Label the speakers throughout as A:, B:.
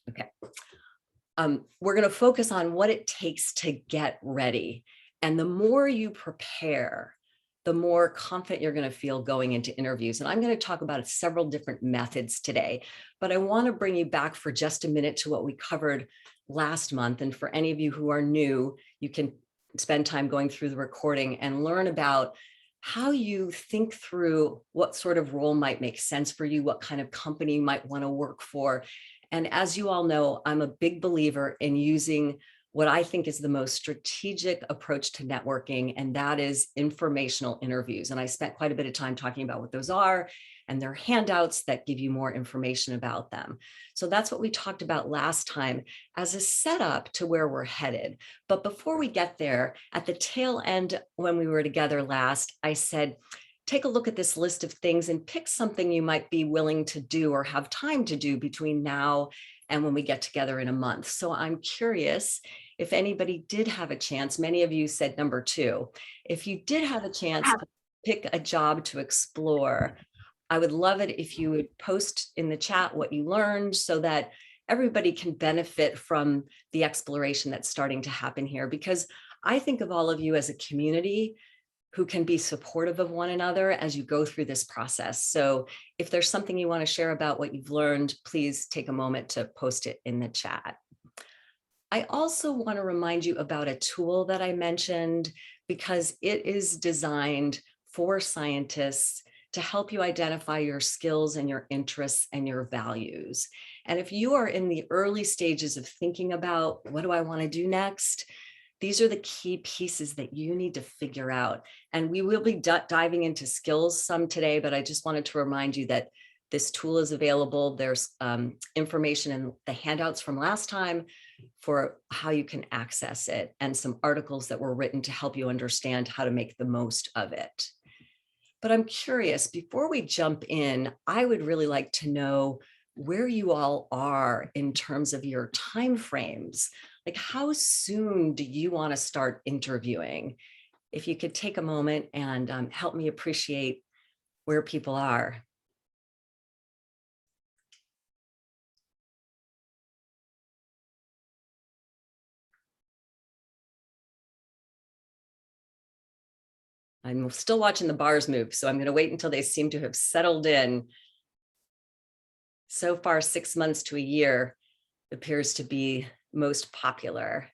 A: Okay. We're going to focus on what it takes to get ready. And the more you prepare, the more confident you're going to feel going into interviews. And I'm going to talk about several different methods today, but I want to bring you back for just a minute to what we covered last month. And for any of you who are new, you can spend time going through the recording and learn about how you think through what sort of role might make sense for you, what kind of company you might want to work for. And as you all know, I'm a big believer in using what I think is the most strategic approach to networking, and that is informational interviews. And I spent quite a bit of time talking about what those are, and they're handouts that give you more information about them. So that's what we talked about last time as a setup to where we're headed. But before we get there, at the tail end, when we were together last, I said, take a look at this list of things and pick something you might be willing to do or have time to do between now and when we get together in a month. So I'm curious if anybody did have a chance. Many of you said number 2. If you did have a chance to pick a job to explore, I would love it if you would post in the chat what you learned so that everybody can benefit from the exploration that's starting to happen here, because I think of all of you as a community who can be supportive of one another as you go through this process. So if there's something you want to share about what you've learned, please take a moment to post it in the chat. I also want to remind you about a tool that I mentioned, because it is designed for scientists to help you identify your skills and your interests and your values. And if you are in the early stages of thinking about what do I want to do next, these are the key pieces that you need to figure out. And we will be diving into skills some today, but I just wanted to remind you that this tool is available. There's information in the handouts from last time for how you can access it, and some articles that were written to help you understand how to make the most of it. But I'm curious, before we jump in, I would really like to know where you all are in terms of your time frames. Like, how soon do you want to start interviewing? If you could take a moment and help me appreciate where people are. I'm still watching the bars move, so I'm going to wait until they seem to have settled in. So far, 6 months to a year appears to be most popular.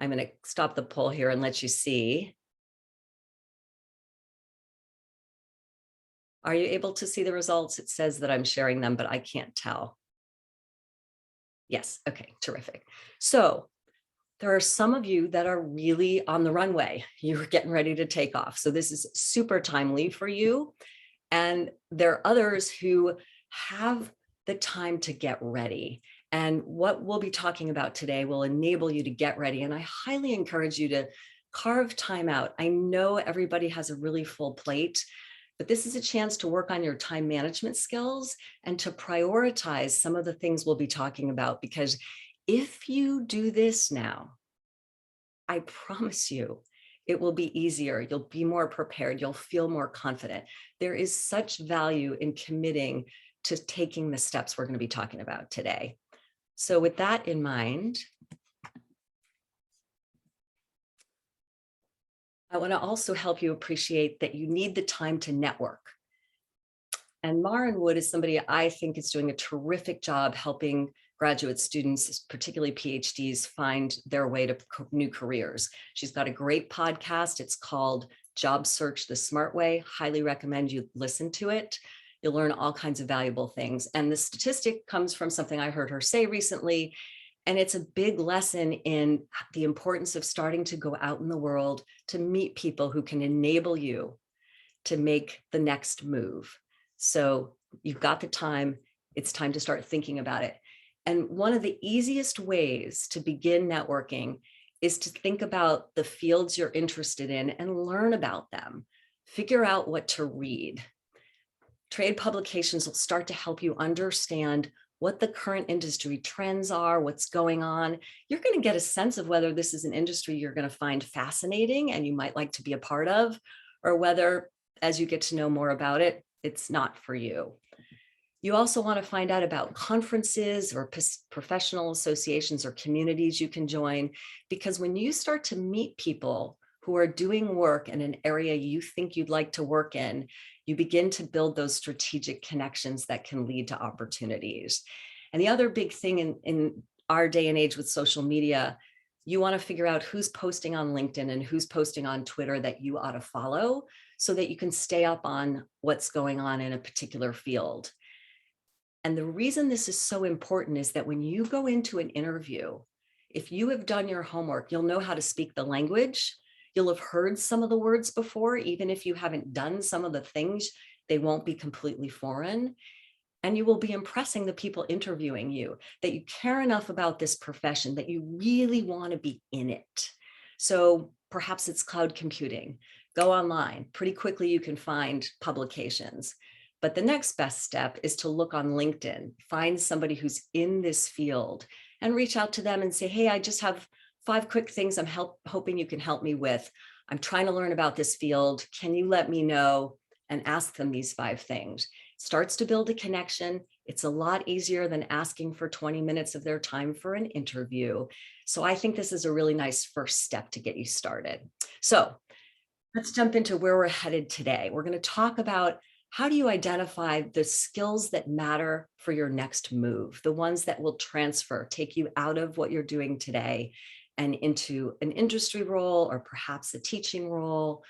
A: I'm going to stop the poll here and let you see. Are you able to see the results? It says that I'm sharing them, but I can't tell. Yes. Okay. Terrific. So there are some of you that are really on the runway. You're getting ready to take off. So this is super timely for you. And there are others who have the time to get ready. And what we'll be talking about today will enable you to get ready. And I highly encourage you to carve time out. I know everybody has a really full plate, but this is a chance to work on your time management skills and to prioritize some of the things we'll be talking about. Because if you do this now, I promise you, it will be easier. You'll be more prepared. You'll feel more confident. There is such value in committing to taking the steps we're going to be talking about today. So with that in mind, I want to also help you appreciate that you need the time to network. And Maren Wood is somebody I think is doing a terrific job helping graduate students, particularly PhDs, find their way to new careers. She's got a great podcast. It's called Job Search the Smart Way. Highly recommend you listen to it. You'll learn all kinds of valuable things. And the statistic comes from something I heard her say recently. And it's a big lesson in the importance of starting to go out in the world to meet people who can enable you to make the next move. So you've got the time. It's time to start thinking about it. And one of the easiest ways to begin networking is to think about the fields you're interested in and learn about them. Figure out what to read. Trade publications will start to help you understand what the current industry trends are, what's going on. You're going to get a sense of whether this is an industry you're going to find fascinating and you might like to be a part of, or whether, as you get to know more about it, it's not for you. You also want to find out about conferences or professional associations or communities you can join, because when you start to meet people who are doing work in an area you think you'd like to work in, you begin to build those strategic connections that can lead to opportunities. And the other big thing in our day and age with social media, you want to figure out who's posting on LinkedIn and who's posting on Twitter that you ought to follow so that you can stay up on what's going on in a particular field. And the reason this is so important is that when you go into an interview, if you have done your homework, you'll know how to speak the language. You'll have heard some of the words before, even if you haven't done some of the things, they won't be completely foreign. And you will be impressing the people interviewing you, that you care enough about this profession, that you really want to be in it. So perhaps it's cloud computing. Go online. Pretty quickly, you can find publications. But the next best step is to look on LinkedIn, find somebody who's in this field and reach out to them and say, hey, I just have 5 quick things I'm hoping you can help me with. I'm trying to learn about this field. Can you let me know? And ask them these 5 things. Starts to build a connection. It's a lot easier than asking for 20 minutes of their time for an interview. So I think this is a really nice first step to get you started. So let's jump into where we're headed today. We're going to talk about how do you identify the skills that matter for your next move, the ones that will transfer, take you out of what you're doing today and into an industry role or perhaps a teaching role.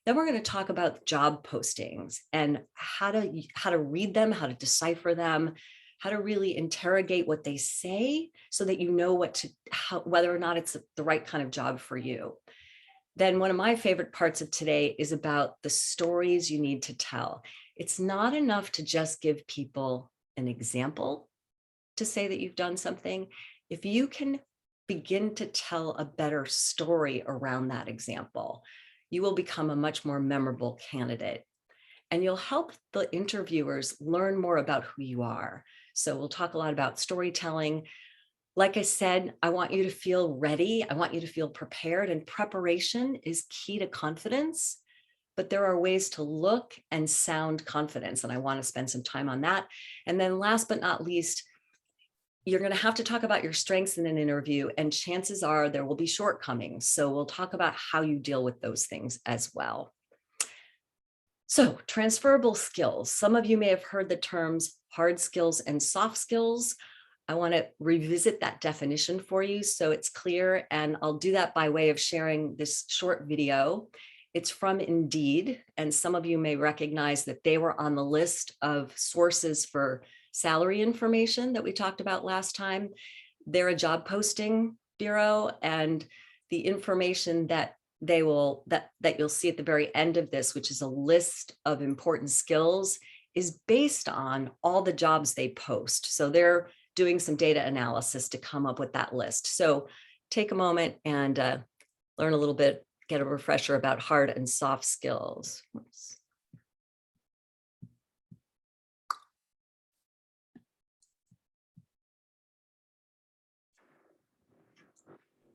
A: Then we're going to talk about job postings and how to read them, how to decipher them, how to really interrogate what they say so that you know whether or not it's the right kind of job for you. Then one of my favorite parts of today is about the stories you need to tell. It's not enough to just give people an example to say that you've done something. If you can begin to tell a better story around that example, you will become a much more memorable candidate. And you'll help the interviewers learn more about who you are. So we'll talk a lot about storytelling. Like I said, I want you to feel ready. I want you to feel prepared, and preparation is key to confidence. But there are ways to look and sound confidence, and I want to spend some time on that. And then last but not least, you're going to have to talk about your strengths in an interview, and chances are there will be shortcomings. So we'll talk about how you deal with those things as well. So transferable skills. Some of you may have heard the terms hard skills and soft skills. I want to revisit that definition for you so it's clear, and I'll do that by way of sharing this short video. It's from Indeed, and some of you may recognize that they were on the list of sources for salary information that we talked about last time. They're a job posting bureau, and the information that you'll see at the very end of this, which is a list of important skills, is based on all the jobs they post. So they're doing some data analysis to come up with that list. So take a moment and learn a little bit, get a refresher about hard and soft skills. Oops.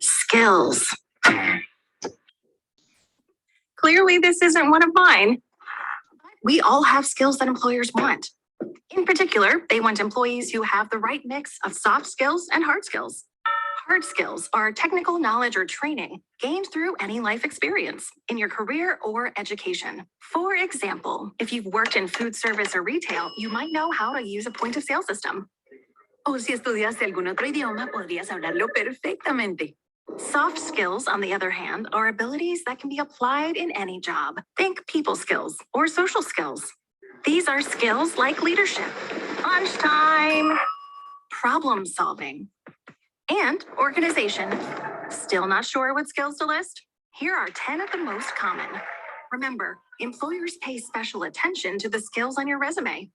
B: Skills. Clearly, this isn't one of mine. We all have skills that employers want. In particular, they want employees who have the right mix of soft skills and hard skills. Hard skills are technical knowledge or training gained through any life experience in your career or education. For example, if you've worked in food service or retail, you might know how to use a point of sale system.
C: O si estudiaste algún otro idioma, podrías hablarlo perfectamente.
B: Soft skills, on the other hand, are abilities that can be applied in any job. Think people skills or social skills. These are skills like leadership, lunchtime, problem solving, and organization. Still not sure what skills to list? Here are 10 of the most common. Remember, employers pay special attention to the skills on your resume.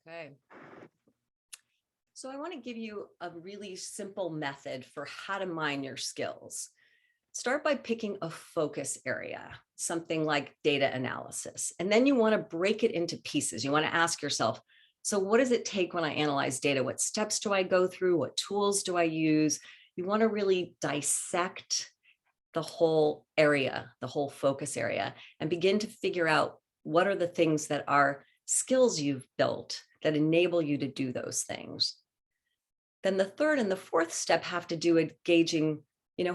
A: Okay. So I want to give you a really simple method for how to mine your skills. Start by picking a focus area, something like data analysis. And then you want to break it into pieces. You want to ask yourself, so what does it take when I analyze data? What steps do I go through? What tools do I use? You want to really dissect the whole area, the whole focus area, and begin to figure out what are the things that are skills you've built that enable you to do those things? Then the third and the fourth step have to do with gauging,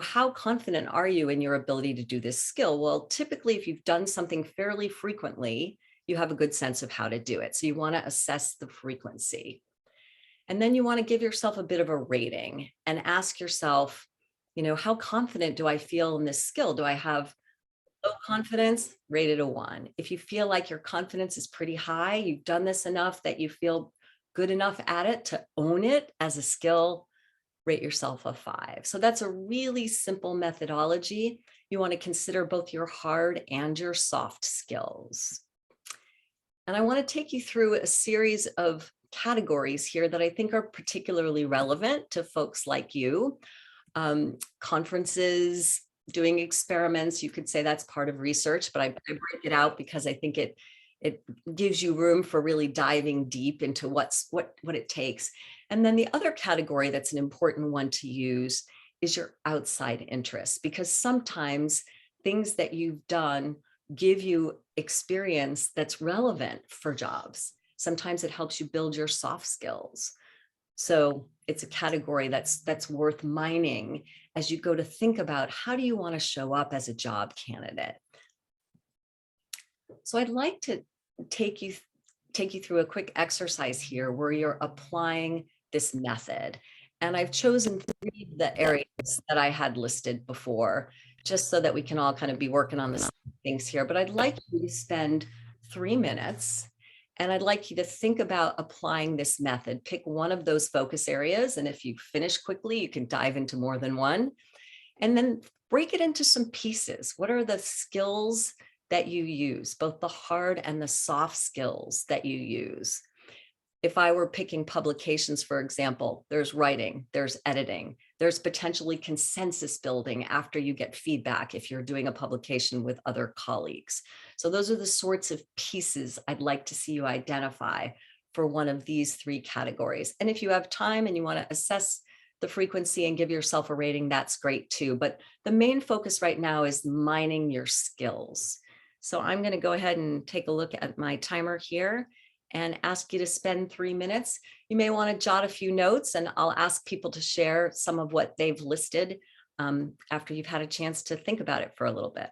A: how confident are you in your ability to do this skill? Well, typically, if you've done something fairly frequently, you have a good sense of how to do it. So you want to assess the frequency. And then you want to give yourself a bit of a rating and ask yourself, how confident do I feel in this skill? Do I have low confidence? Rated a 1. If you feel like your confidence is pretty high, you've done this enough that you feel good enough at it to own it as a skill, rate yourself a 5. So that's a really simple methodology. You want to consider both your hard and your soft skills. And I want to take you through a series of categories here that I think are particularly relevant to folks like you. Conferences, doing experiments, you could say that's part of research, but I break it out because I think it gives you room for really diving deep into what it takes. And then the other category that's an important one to use is your outside interests, because sometimes things that you've done give you experience that's relevant for jobs. Sometimes it helps you build your soft skills. So it's a category that's worth mining as you go to think about, how do you want to show up as a job candidate? So I'd like to take you through a quick exercise here where you're applying this method. And I've chosen 3 of the areas that I had listed before, just so that we can all kind of be working on the same things here. But I'd like you to spend 3 minutes, and I'd like you to think about applying this method. Pick one of those focus areas, and if you finish quickly, you can dive into more than one. And then break it into some pieces. What are the skills that you use, both the hard and the soft skills that you use? If I were picking publications, for example, there's writing, there's editing, there's potentially consensus building after you get feedback if you're doing a publication with other colleagues. So those are the sorts of pieces I'd like to see you identify for one of these 3 categories. And if you have time and you want to assess the frequency and give yourself a rating, that's great too. But the main focus right now is mining your skills. So I'm going to go ahead and take a look at my timer here and ask you to spend 3 minutes. You may want to jot a few notes, and I'll ask people to share some of what they've listed after you've had a chance to think about it for a little bit.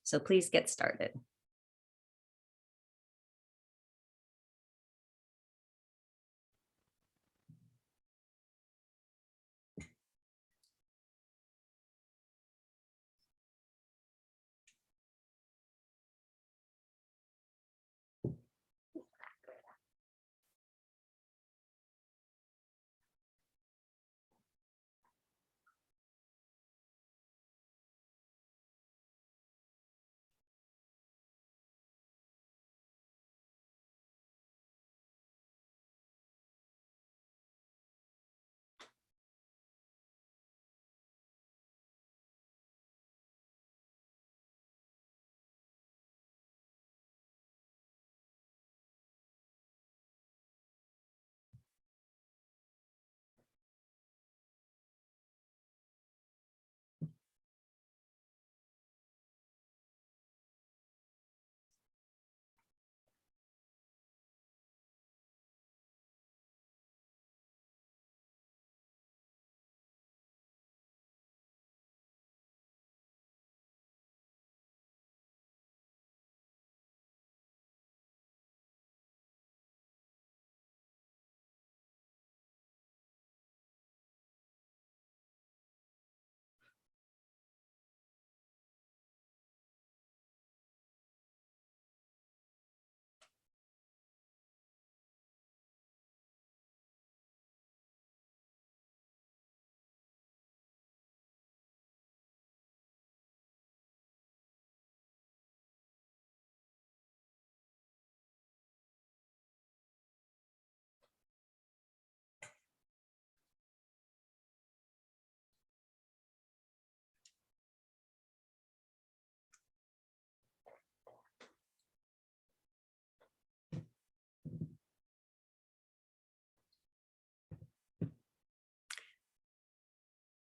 A: So please get started.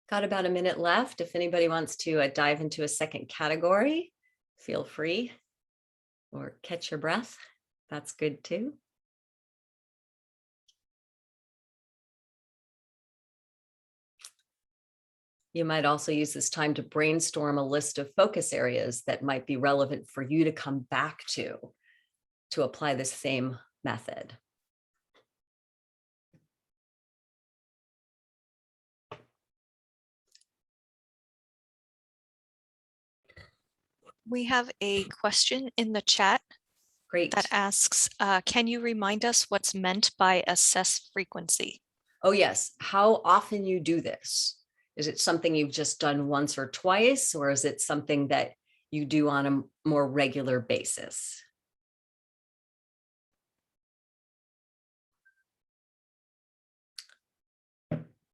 A: Got about a minute left. If anybody wants to dive into a second category, feel free. or catch your breath. That's good too. You might also use this time to brainstorm a list of focus areas that might be relevant for you to come back to apply the same method.
D: We have a question in the chat
A: Great.
D: that asks, can you remind us what's meant by assess frequency?
A: Oh, yes. How often you do this? Is it something you've just done once or twice, or is it something that you do on a more regular basis?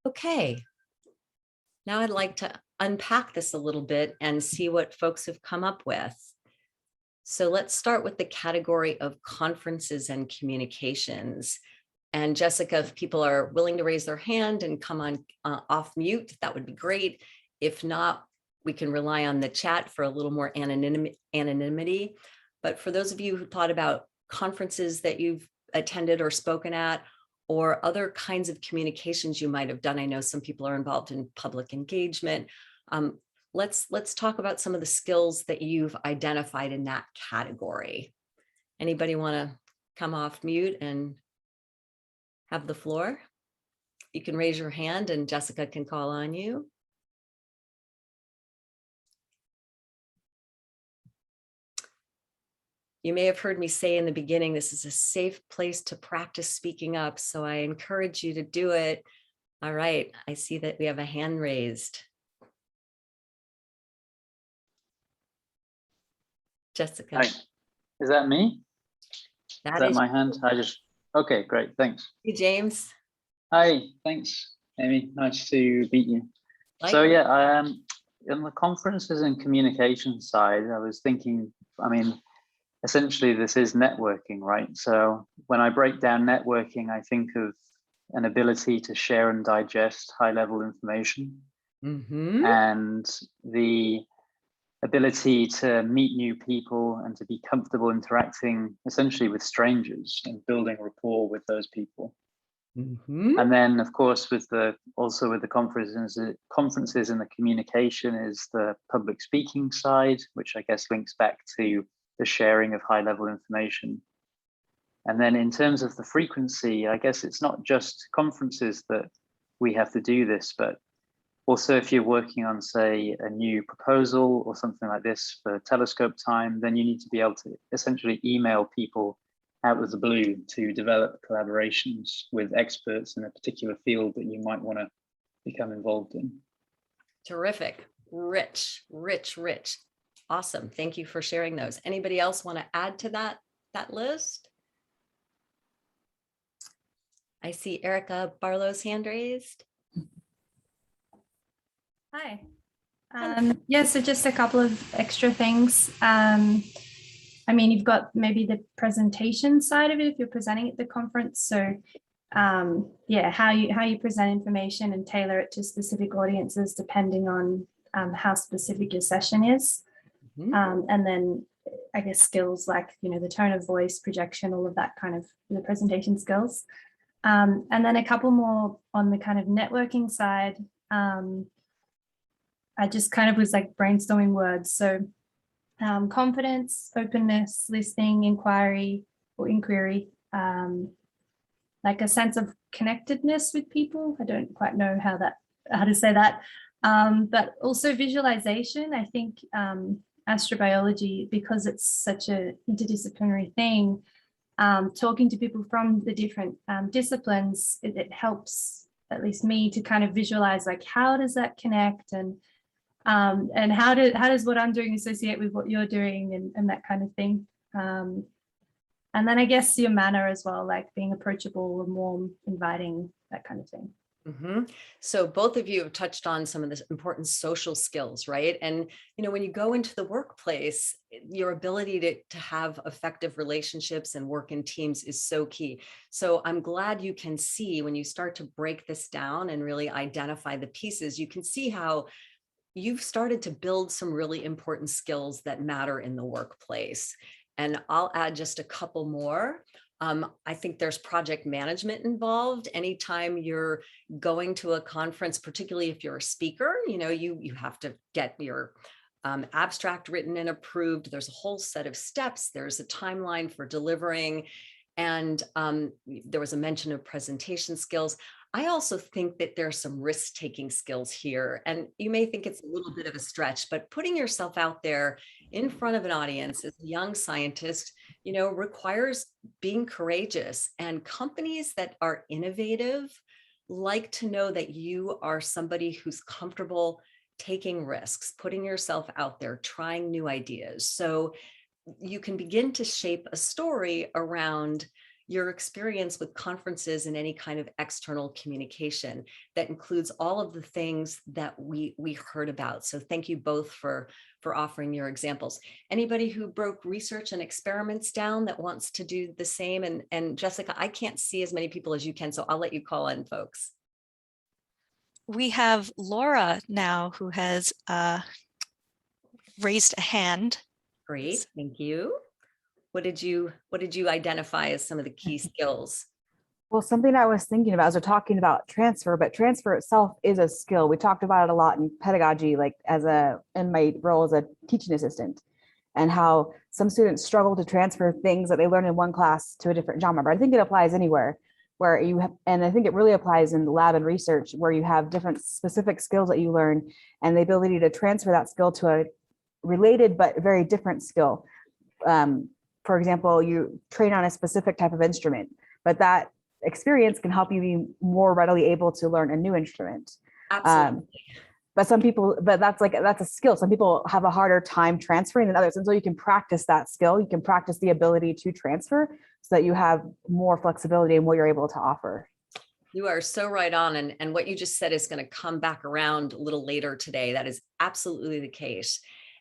A: Okay. Now I'd like to unpack this a little bit and see what folks have come up with. So let's start with the category of conferences and communications. And Jessica, if people are willing to raise their hand and come on off mute, that would be great. If not, we can rely on the chat for a little more anonymity. But for those of you who thought about conferences that you've attended or spoken at, or other kinds of communications you might have done, I know some people are involved in public engagement. Let's talk about some of the skills that you've identified in that category. Anybody want to come off mute and have the floor? You can raise your hand and Jessica can call on you. You may have heard me say in the beginning, this is a safe place to practice speaking up, so I encourage you to do it. All right, I see that we have a hand raised. Jessica.
E: Hi. Is that me? Is that
A: is
E: my hand? Okay, great, thanks.
A: Hey, James.
E: Hi, thanks, Amy. Nice to meet you. So yeah, in the conferences and communication side, I was thinking, essentially this is networking, right? So when I break down networking, I think of an ability to share and digest high-level information, and the ability to meet new people and to be comfortable interacting essentially with strangers and building rapport with those people. And then, of course, also with the conferences and the communication is the public speaking side, which I guess links back to the sharing of high-level information. And then in terms of the frequency, I guess it's not just conferences that we have to do this, but also if you're working on, say, a new proposal or something like this for telescope time, then you need to be able to essentially email people out of the blue to develop collaborations with experts in a particular field that you might want to become involved in.
A: Terrific. Rich. Awesome. Thank you for sharing those. Anybody else want to add to that list? I see Erica Barlow's hand raised.
F: Hi. Yeah, so just a couple of extra things. You've got maybe the presentation side of it if you're presenting at the conference. So yeah, how you present information and tailor it to specific audiences depending on how specific your session is. And then I guess skills like, the tone of voice, projection, all of that kind of the presentation skills. And then a couple more on the kind of networking side. I just kind of was like brainstorming words. So confidence, openness, listening, inquiry, like a sense of connectedness with people. I don't quite know how to say that. But also visualization. I think astrobiology, because it's such an interdisciplinary thing, talking to people from the different disciplines, it helps at least me to kind of visualize like how does that connect and how does what I'm doing associate with what you're doing and that kind of thing. And then I guess your manner as well, like being approachable and warm, inviting, that kind of thing.
A: So both of you have touched on some of the important social skills, right? And, when you go into the workplace, your ability to have effective relationships and work in teams is so key. So I'm glad you can see when you start to break this down and really identify the pieces, you can see how you've started to build some really important skills that matter in the workplace. And I'll add just a couple more. I think there's project management involved. Anytime you're going to a conference, particularly if you're a speaker, you have to get your abstract written and approved. There's a whole set of steps. There's a timeline for delivering. And there was a mention of presentation skills. I also think that there's some risk-taking skills here. And you may think it's a little bit of a stretch, but putting yourself out there in front of an audience as a young scientist, requires being courageous. And companies that are innovative like to know that you are somebody who's comfortable taking risks, putting yourself out there, trying new ideas. So you can begin to shape a story around your experience with conferences and any kind of external communication that includes all of the things that we heard about. So thank you both for offering your examples. Anybody who broke research and experiments down that wants to do the same? And Jessica, I can't see as many people as you can, so I'll let you call in, folks.
D: We have Laura now who has raised a hand.
A: Great, thank you. What did you identify as some of the key skills?
G: Well, something I was thinking about as we're talking about transfer, but transfer itself is a skill. We talked about it a lot in pedagogy, like in my role as a teaching assistant, and how some students struggle to transfer things that they learn in one class to a different genre. But I think it applies anywhere where you have, and I think it really applies in the lab and research where you have different specific skills that you learn and the ability to transfer that skill to a related but very different skill. For example, you train on a specific type of instrument, but that experience can help you be more readily able to learn a new instrument.
A: Absolutely.
G: But that's a skill. Some people have a harder time transferring than others. And so you can practice that skill. You can practice the ability to transfer so that you have more flexibility in what you're able to offer.
A: You are so right on. And what you just said is going to come back around a little later today. That is absolutely the case.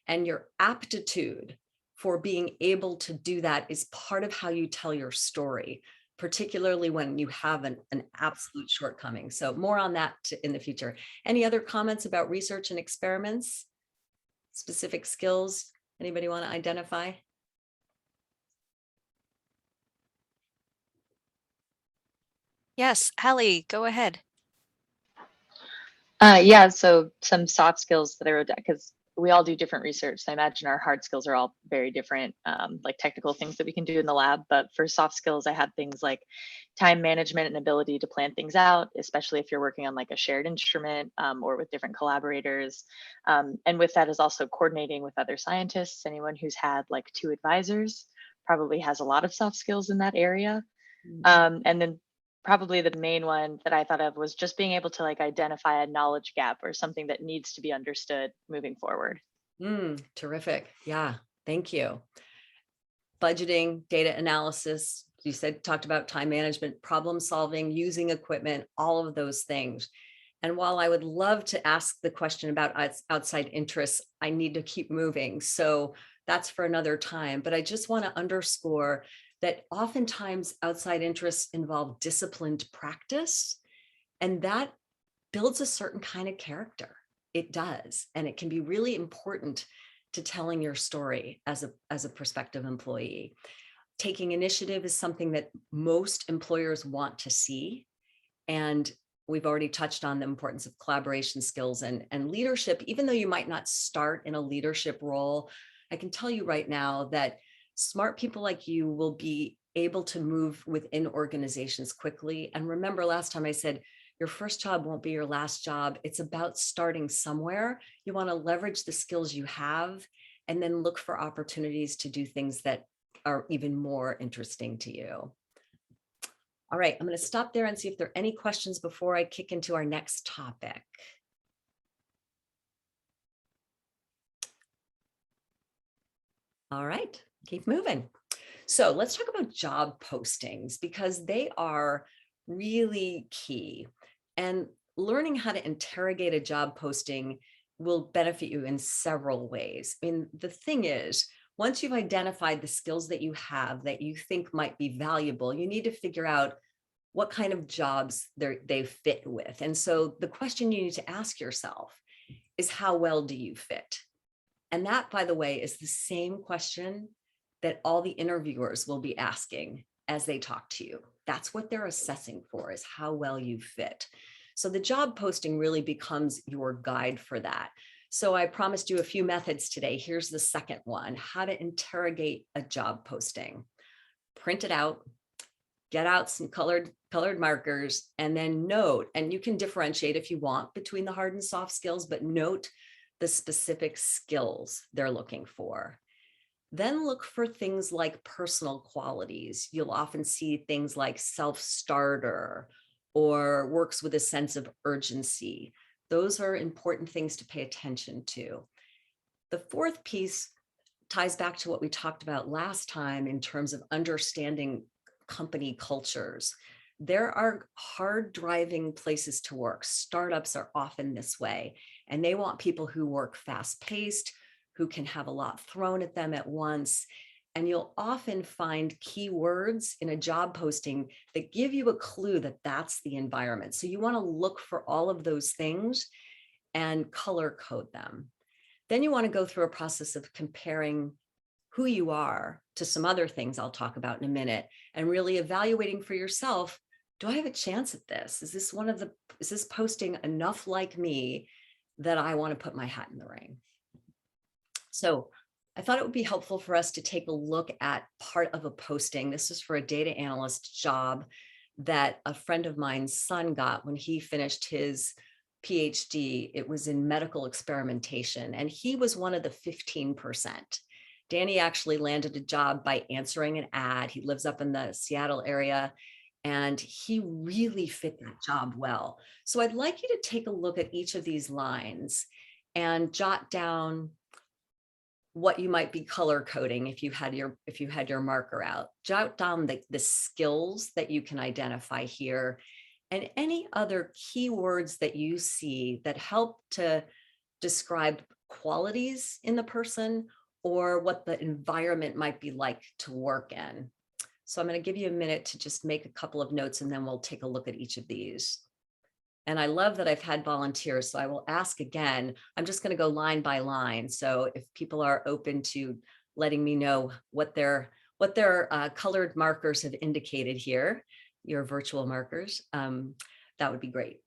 A: And your aptitude for being able to do that is part of how you tell your story, particularly when you have an absolute shortcoming. So more on that in the future. Any other comments about research and experiments? Specific skills? Anybody want to identify?
D: Yes, Hallie, go ahead.
H: Yeah, so some soft skills that I wrote down, because we all do different research. So I imagine our hard skills are all very different, like technical things that we can do in the lab. But for soft skills, I had things like time management and ability to plan things out, especially if you're working on like a shared instrument or with different collaborators. And with that is also coordinating with other scientists. Anyone who's had like 2 advisors probably has a lot of soft skills in that area. And then probably the main one that I thought of was just being able to like identify a knowledge gap or something that needs to be understood moving forward.
A: Terrific. Yeah, thank you. Budgeting, data analysis, you talked about time management, problem solving, using equipment, all of those things. And while I would love to ask the question about outside interests, I need to keep moving. So that's for another time. But I just want to underscore that oftentimes outside interests involve disciplined practice, and that builds a certain kind of character. It does, and it can be really important to telling your story as a prospective employee. Taking initiative is something that most employers want to see, and we've already touched on the importance of collaboration skills and leadership. Even though you might not start in a leadership role, I can tell you right now that smart people like you will be able to move within organizations quickly. And remember, last time I said, your first job won't be your last job. It's about starting somewhere. You want to leverage the skills you have and then look for opportunities to do things that are even more interesting to you. All right, I'm going to stop there and see if there are any questions before I kick into our next topic. All right, keep moving. So let's talk about job postings because they are really key. And learning how to interrogate a job posting will benefit you in several ways. I mean, the thing is, once you've identified the skills that you have that you think might be valuable, you need to figure out what kind of jobs they fit with. And so the question you need to ask yourself is, how well do you fit? And that, by the way, is the same question that all the interviewers will be asking as they talk to you. That's what they're assessing for, is how well you fit. So the job posting really becomes your guide for that. So I promised you a few methods today. Here's the second one: how to interrogate a job posting. Print it out, get out some colored markers, and then note, and you can differentiate if you want between the hard and soft skills, but note the specific skills they're looking for. Then look for things like personal qualities. You'll often see things like self-starter or works with a sense of urgency. Those are important things to pay attention to. The fourth piece ties back to what we talked about last time in terms of understanding company cultures. There are hard driving places to work. Startups are often this way, and they want people who work fast paced, who can have a lot thrown at them at once. And you'll often find keywords in a job posting that give you a clue that that's the environment. So you want to look for all of those things and color code them. Then you want to go through a process of comparing who you are to some other things I'll talk about in a minute, and really evaluating for yourself, do I have a chance at this? Is this posting enough like me that I want to put my hat in the ring? So I thought it would be helpful for us to take a look at part of a posting. This is for a data analyst job that a friend of mine's son got when he finished his PhD. It was in medical experimentation, and he was one of the 15%. Danny actually landed a job by answering an ad. He lives up in the Seattle area, and he really fit that job well. So I'd like you to take a look at each of these lines and jot down what you might be color coding if you had your marker out. Jot down the skills that you can identify here, and any other keywords that you see that help to describe qualities in the person or what the environment might be like to work in. So I'm going to give you a minute to just make a couple of notes, and then we'll take a look at each of these. And I love that I've had volunteers, so I will ask again. I'm just going to go line by line. So if people are open to letting me know what their colored markers have indicated here, your virtual markers, that would be great.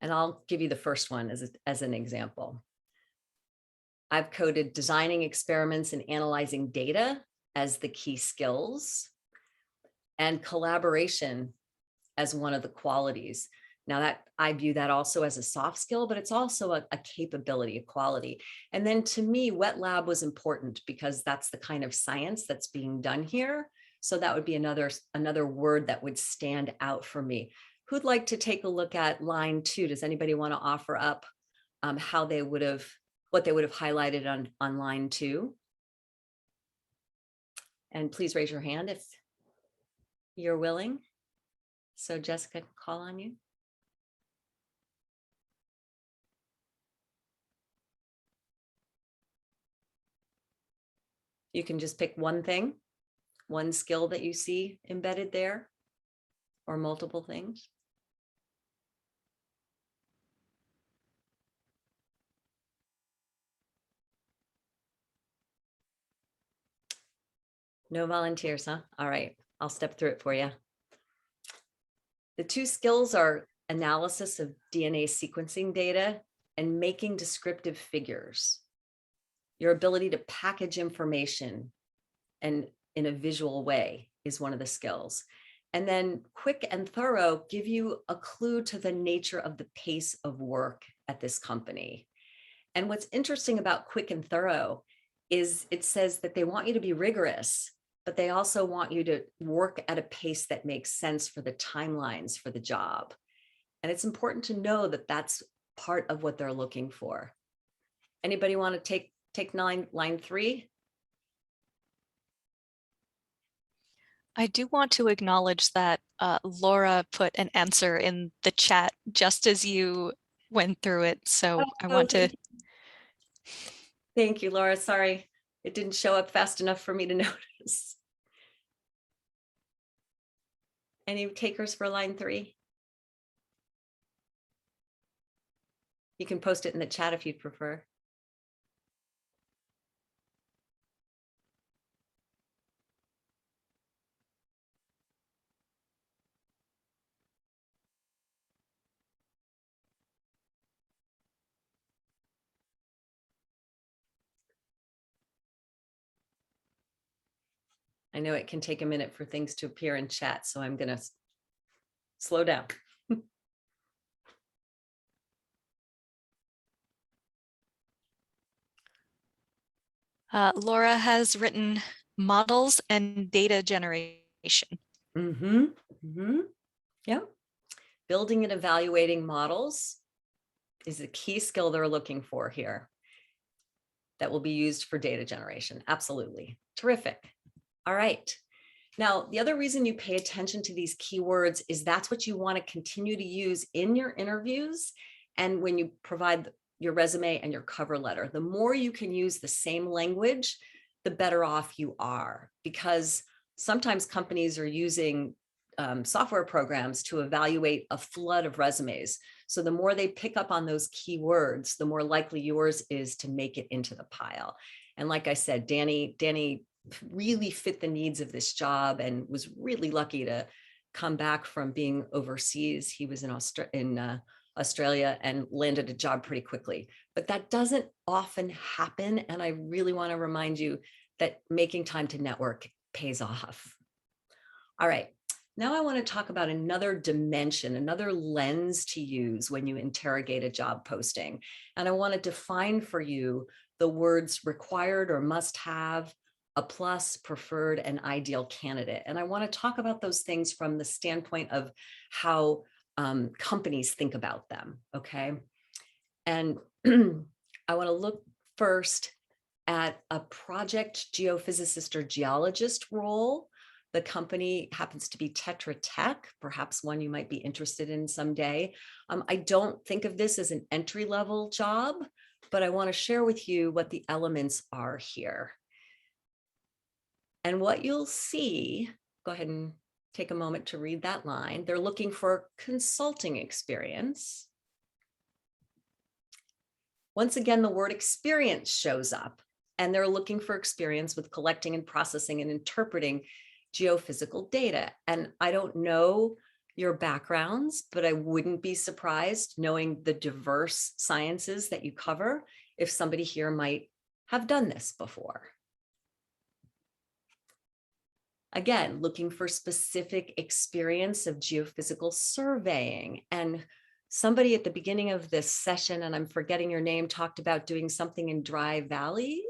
A: And I'll give you the first one as an example. I've coded designing experiments and analyzing data as the key skills, and collaboration as one of the qualities. Now that I view that also as a soft skill, but it's also a capability, a quality. And then to me, wet lab was important because that's the kind of science that's being done here. So that would be another word that would stand out for me. Who'd like to take a look at line 2? Does anybody want to offer up what they would have highlighted on line 2? And please raise your hand if you're willing. So Jessica can call on you. You can just pick one thing, one skill that you see embedded there, or multiple things. No volunteers, huh? All right, I'll step through it for you. The 2 skills are analysis of DNA sequencing data and making descriptive figures. Your ability to package information and in a visual way is one of the skills. And then quick and thorough give you a clue to the nature of the pace of work at this company. And what's interesting about quick and thorough is it says that they want you to be rigorous, but they also want you to work at a pace that makes sense for the timelines for the job. And it's important to know that that's part of what they're looking for. Anybody want to take line 3?
D: I do want to acknowledge that Laura put an answer in the chat just as you went through it. So I want to.
A: Thank you, Laura. Sorry, it didn't show up fast enough for me to notice. Any takers for line 3? You can post it in the chat if you'd prefer. I know it can take a minute for things to appear in chat, so I'm going to slow down.
D: Laura has written models and data generation.
A: Yeah. Building and evaluating models is a key skill they're looking for here that will be used for data generation. Absolutely. Terrific. All right. Now, the other reason you pay attention to these keywords is that's what you want to continue to use in your interviews and when you provide your resume and your cover letter. The more you can use the same language, the better off you are, because sometimes companies are using software programs to evaluate a flood of resumes. So the more they pick up on those keywords, the more likely yours is to make it into the pile. And like I said, Danny really fit the needs of this job and was really lucky to come back from being overseas. He was in Australia and landed a job pretty quickly, but that doesn't often happen. And I really want to remind you that making time to network pays off. All right. Now I want to talk about another dimension, another lens to use when you interrogate a job posting. And I want to define for you the words required or must have, a plus, preferred, and ideal candidate. And I want to talk about those things from the standpoint of how companies think about them, okay? And I want to look first at a project geophysicist or geologist role. The company happens to be Tetra Tech, perhaps one you might be interested in someday. I don't think of this as an entry-level job, but I want to share with you what the elements are here. And what you'll see, go ahead and take a moment to read that line. They're looking for consulting experience. Once again, the word experience shows up, and they're looking for experience with collecting and processing and interpreting geophysical data. And I don't know your backgrounds, but I wouldn't be surprised, knowing the diverse sciences that you cover, if somebody here might have done this before. Again, looking for specific experience of geophysical surveying. And somebody at the beginning of this session, and I'm forgetting your name, talked about doing something in Dry Valley.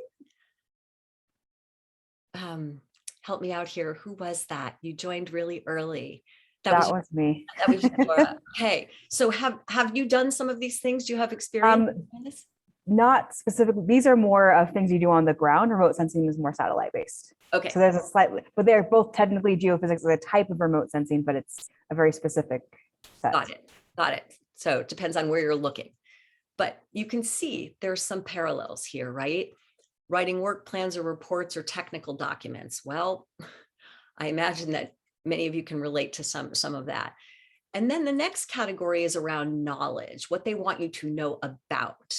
A: Help me out here. Who was that? You joined really early.
G: That was me.
A: That was Laura. Okay. So have you done some of these things? Do you have experience in this?
G: Not specifically. These are more of things you do on the ground. Remote sensing is more satellite based.
A: Okay.
G: So there's a slightly, but they're both technically geophysics, a type of remote sensing, but it's a very specific set.
A: Got it. Got it. So it depends on where you're looking. But you can see there's some parallels here, right? Writing work plans or reports or technical documents. Well, I imagine that many of you can relate to some of that. And then the next category is around knowledge, what they want you to know about.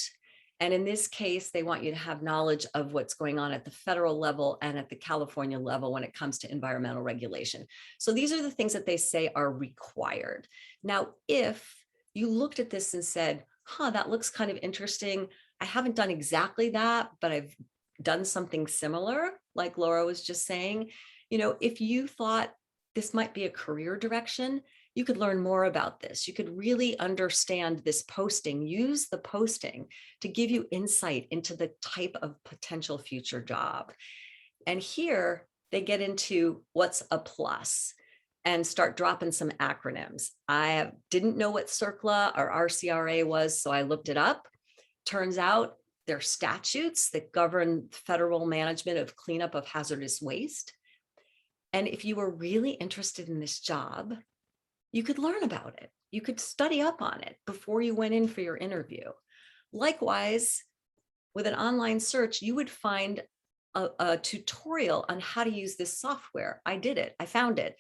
A: And in this case, they want you to have knowledge of what's going on at the federal level and at the California level when it comes to environmental regulation. So these are the things that they say are required. Now, if you looked at this and said, that looks kind of interesting. I haven't done exactly that, but I've done something similar, like Laura was just saying. You know, if you thought this might be a career direction, you could learn more about this. You could really understand this posting, use the posting to give you insight into the type of potential future job. And here they get into what's a plus and start dropping some acronyms. I didn't know what CERCLA or RCRA was, so I looked it up. Turns out they're statutes that govern federal management of cleanup of hazardous waste. And if you were really interested in this job, you could learn about it. You could study up on it before you went in for your interview. Likewise, with an online search, you would find a tutorial on how to use this software. I did it. I found it.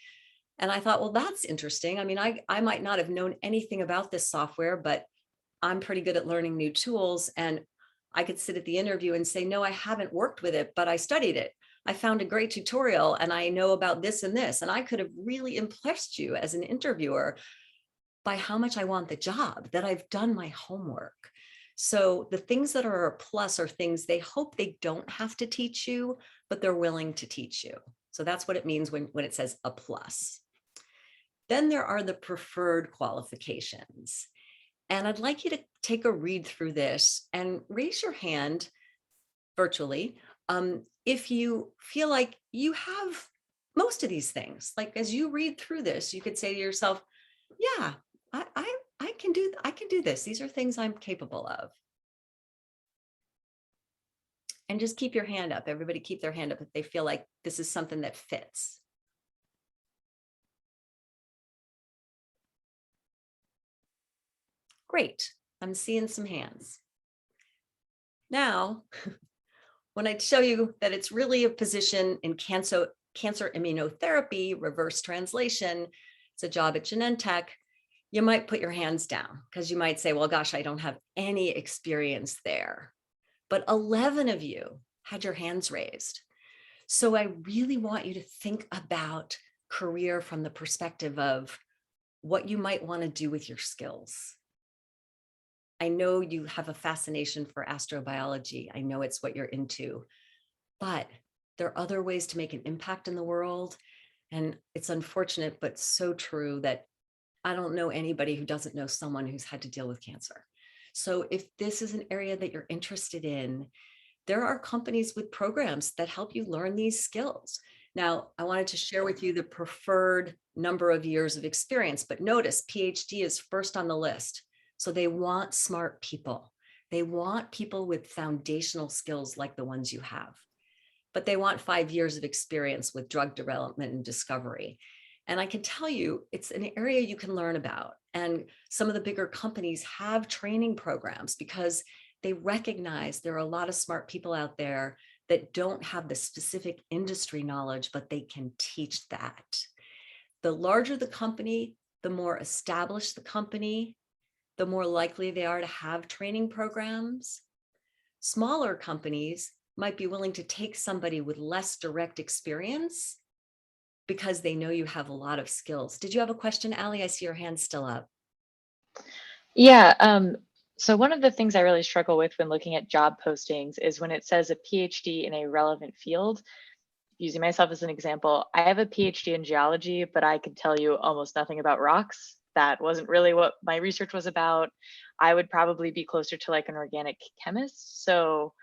A: And I thought, well, that's interesting. I mean, I might not have known anything about this software, but I'm pretty good at learning new tools, and I could sit at the interview and say, no, I haven't worked with it, but I studied it. I found a great tutorial and I know about this and this. And I could have really impressed you as an interviewer by how much I want the job, that I've done my homework. So the things that are a plus are things they hope they don't have to teach you, but they're willing to teach you. So that's what it means when it says a plus. Then there are the preferred qualifications. And I'd like you to take a read through this and raise your hand virtually if you feel like you have most of these things. Like as you read through this, you could say to yourself, yeah, I can do this. These are things I'm capable of. And just keep your hand up. Everybody keep their hand up if they feel like this is something that fits. Great. I'm seeing some hands. Now, when I show you that it's really a position in cancer immunotherapy, reverse translation, it's a job at Genentech, you might put your hands down because you might say, well, gosh, I don't have any experience there. But 11 of you had your hands raised. So I really want you to think about career from the perspective of what you might want to do with your skills. I know you have a fascination for astrobiology. I know it's what you're into, but there are other ways to make an impact in the world. And it's unfortunate, but so true that I don't know anybody who doesn't know someone who's had to deal with cancer. So if this is an area that you're interested in, there are companies with programs that help you learn these skills. Now, I wanted to share with you the preferred number of years of experience, but notice PhD is first on the list. So they want smart people. They want people with foundational skills like the ones you have, but they want 5 years of experience with drug development and discovery. And I can tell you, it's an area you can learn about. And some of the bigger companies have training programs because they recognize there are a lot of smart people out there that don't have the specific industry knowledge, but they can teach that. The larger the company, the more established the company, the more likely they are to have training programs. Smaller companies might be willing to take somebody with less direct experience because they know you have a lot of skills. Did you have a question, Allie? I see your hand still up.
H: Yeah. So one of the things I really struggle with when looking at job postings is when it says a PhD in a relevant field. Using myself as an example, I have a PhD in geology, but I could tell you almost nothing about rocks. That wasn't really what my research was about. I would probably be closer to like an organic chemist. So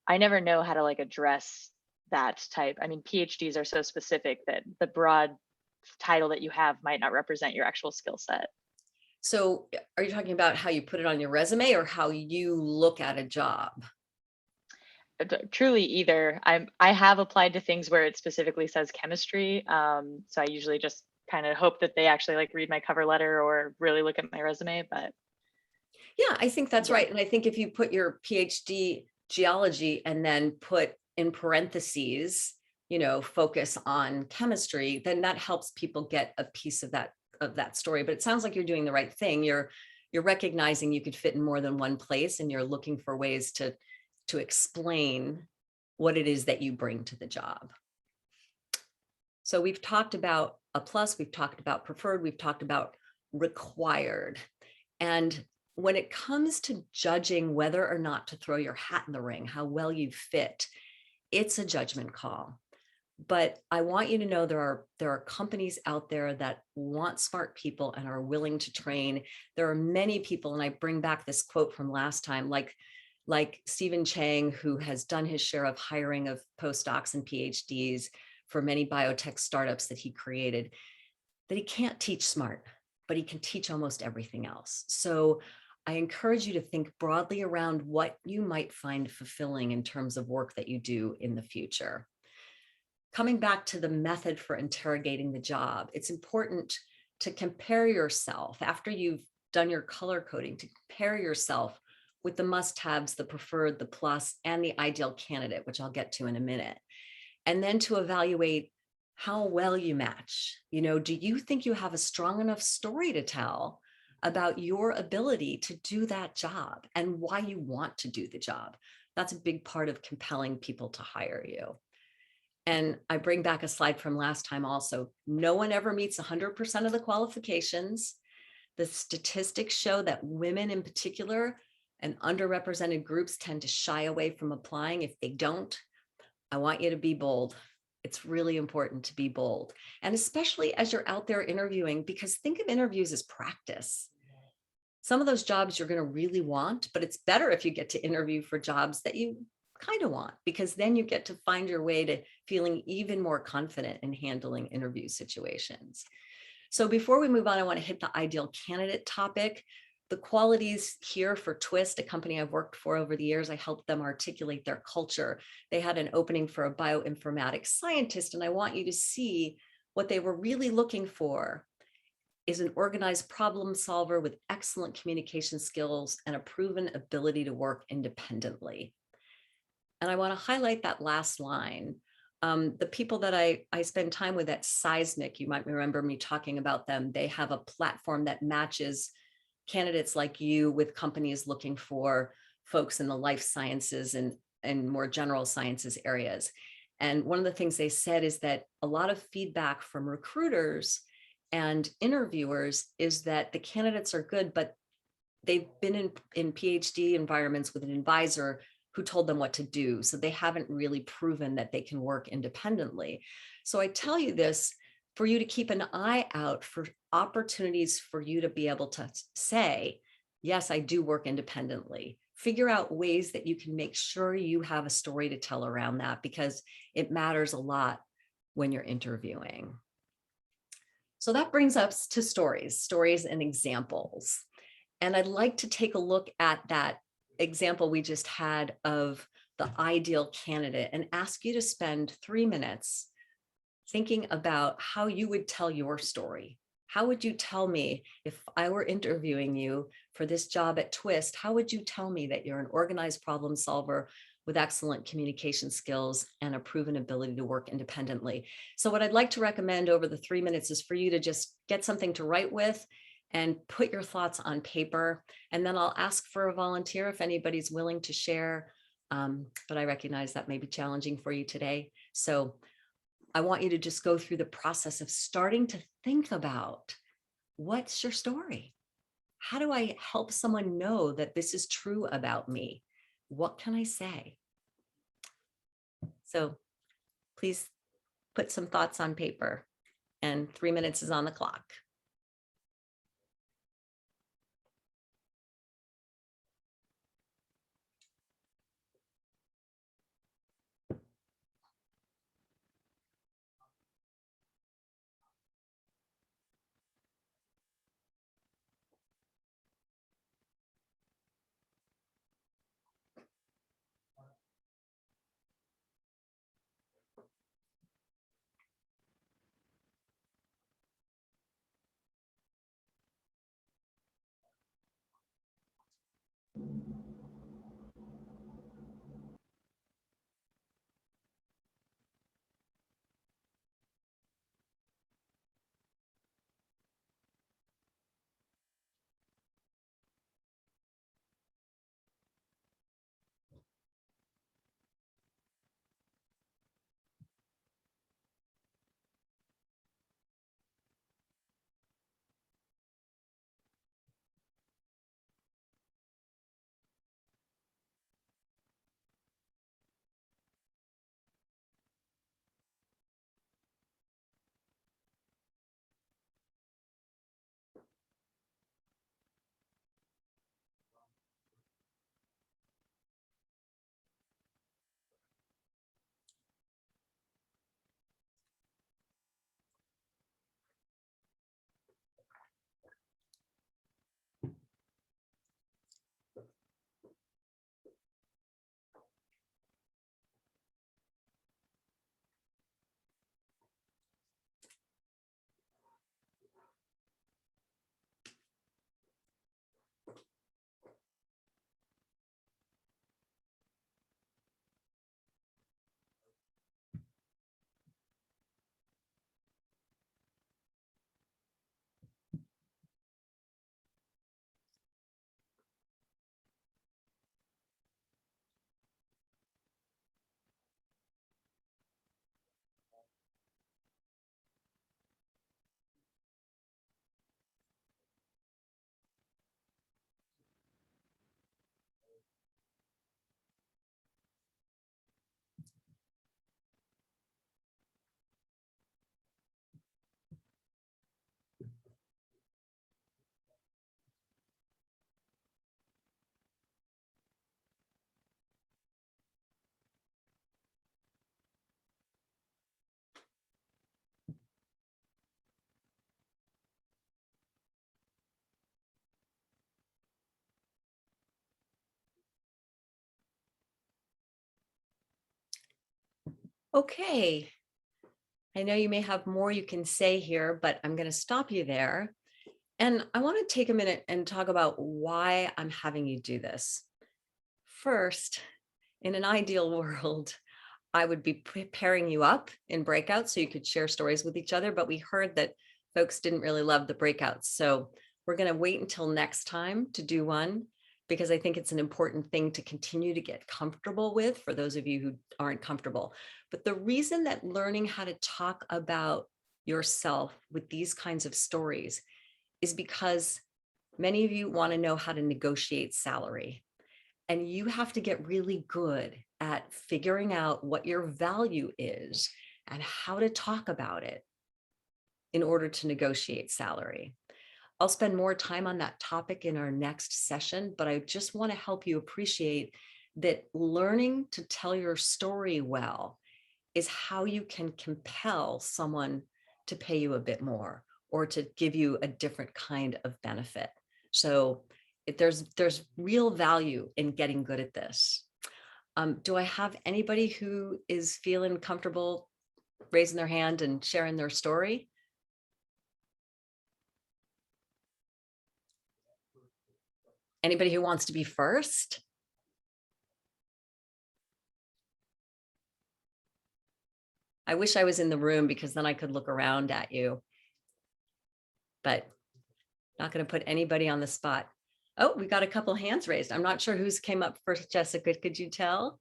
H: I never know how to like address that type. I mean, PhDs are so specific that the broad title that you have might not represent your actual skill set.
A: So are you talking about how you put it on your resume or how you look at a job?
H: Truly either. I have applied to things where it specifically says chemistry. So I usually just kind of hope that they actually like read my cover letter or really look at my resume. But
A: yeah, I think that's
H: yeah.
A: right. And I think if you put your PhD geology and then put in parentheses, focus on chemistry, then that helps people get a piece of that story. But it sounds like you're doing the right thing. You're recognizing you could fit in more than one place, and you're looking for ways to explain what it is that you bring to the job. So we've talked about a plus, we've talked about preferred, we've talked about required. And when it comes to judging whether or not to throw your hat in the ring, how well you fit, it's a judgment call. But I want you to know there are companies out there that want smart people and are willing to train. There are many people, and I bring back this quote from last time, like Stephen Chang, who has done his share of hiring of postdocs and PhDs for many biotech startups that he created, that he can't teach smart, but he can teach almost everything else. So I encourage you to think broadly around what you might find fulfilling in terms of work that you do in the future. Coming back to the method for interrogating the job, it's important to compare yourself after you've done your color coding, to compare yourself with the must-haves, the preferred, the plus, and the ideal candidate, which I'll get to in a minute. And then to evaluate how well you match. Do you think you have a strong enough story to tell about your ability to do that job and why you want to do the job. That's a big part of compelling people to hire you. And I bring back a slide from last time also. No one ever meets 100% of the qualifications. The statistics show that women in particular and underrepresented groups tend to shy away from applying. If they don't, I want you to be bold. It's really important to be bold. And especially as you're out there interviewing, because think of interviews as practice. Some of those jobs you're going to really want, but it's better if you get to interview for jobs that you kind of want, because then you get to find your way to feeling even more confident in handling interview situations. So before we move on, I want to hit the ideal candidate topic. The qualities here for Twist, a company I've worked for over the years, I helped them articulate their culture. They had an opening for a bioinformatics scientist, and I want you to see what they were really looking for is an organized problem solver with excellent communication skills and a proven ability to work independently. And I want to highlight that last line. The people that I spend time with at Seismic, you might remember me talking about them. They have a platform that matches candidates like you with companies looking for folks in the life sciences and more general sciences areas. And one of the things they said is that a lot of feedback from recruiters and interviewers is that the candidates are good, but they've been in PhD environments with an advisor who told them what to do. So they haven't really proven that they can work independently. So I tell you this for you to keep an eye out for opportunities for you to be able to say, yes, I do work independently. Figure out ways that you can make sure you have a story to tell around that, because it matters a lot when you're interviewing. So that brings us to stories and examples. And I'd like to take a look at that example we just had of the ideal candidate and ask you to spend 3 minutes thinking about how you would tell your story. How would you tell me if I were interviewing you for this job at Twist? How would you tell me that you're an organized problem solver with excellent communication skills and a proven ability to work independently? So what I'd like to recommend over the 3 minutes is for you to just get something to write with and put your thoughts on paper. And then I'll ask for a volunteer if anybody's willing to share. But I recognize that may be challenging for you today. So I want you to just go through the process of starting to think about, what's your story? How do I help someone know that this is true about me? What can I say? So please put some thoughts on paper, and 3 minutes is on the clock. Okay. I know you may have more you can say here, but I'm going to stop you there. And I want to take a minute and talk about why I'm having you do this. First, in an ideal world, I would be pairing you up in breakouts so you could share stories with each other, but we heard that folks didn't really love the breakouts. So we're going to wait until next time to do one, because I think it's an important thing to continue to get comfortable with for those of you who aren't comfortable. But the reason that learning how to talk about yourself with these kinds of stories is because many of you want to know how to negotiate salary. And you have to get really good at figuring out what your value is and how to talk about it in order to negotiate salary. I'll spend more time on that topic in our next session, but I just want to help you appreciate that learning to tell your story well is how you can compel someone to pay you a bit more or to give you a different kind of benefit. So there's real value in getting good at this. Do I have anybody who is feeling comfortable raising their hand and sharing their story? Anybody who wants to be first? I wish I was in the room because then I could look around at you, but not going to put anybody on the spot. Oh, we got a couple hands raised. I'm not sure who's came up first. Jessica, could you tell?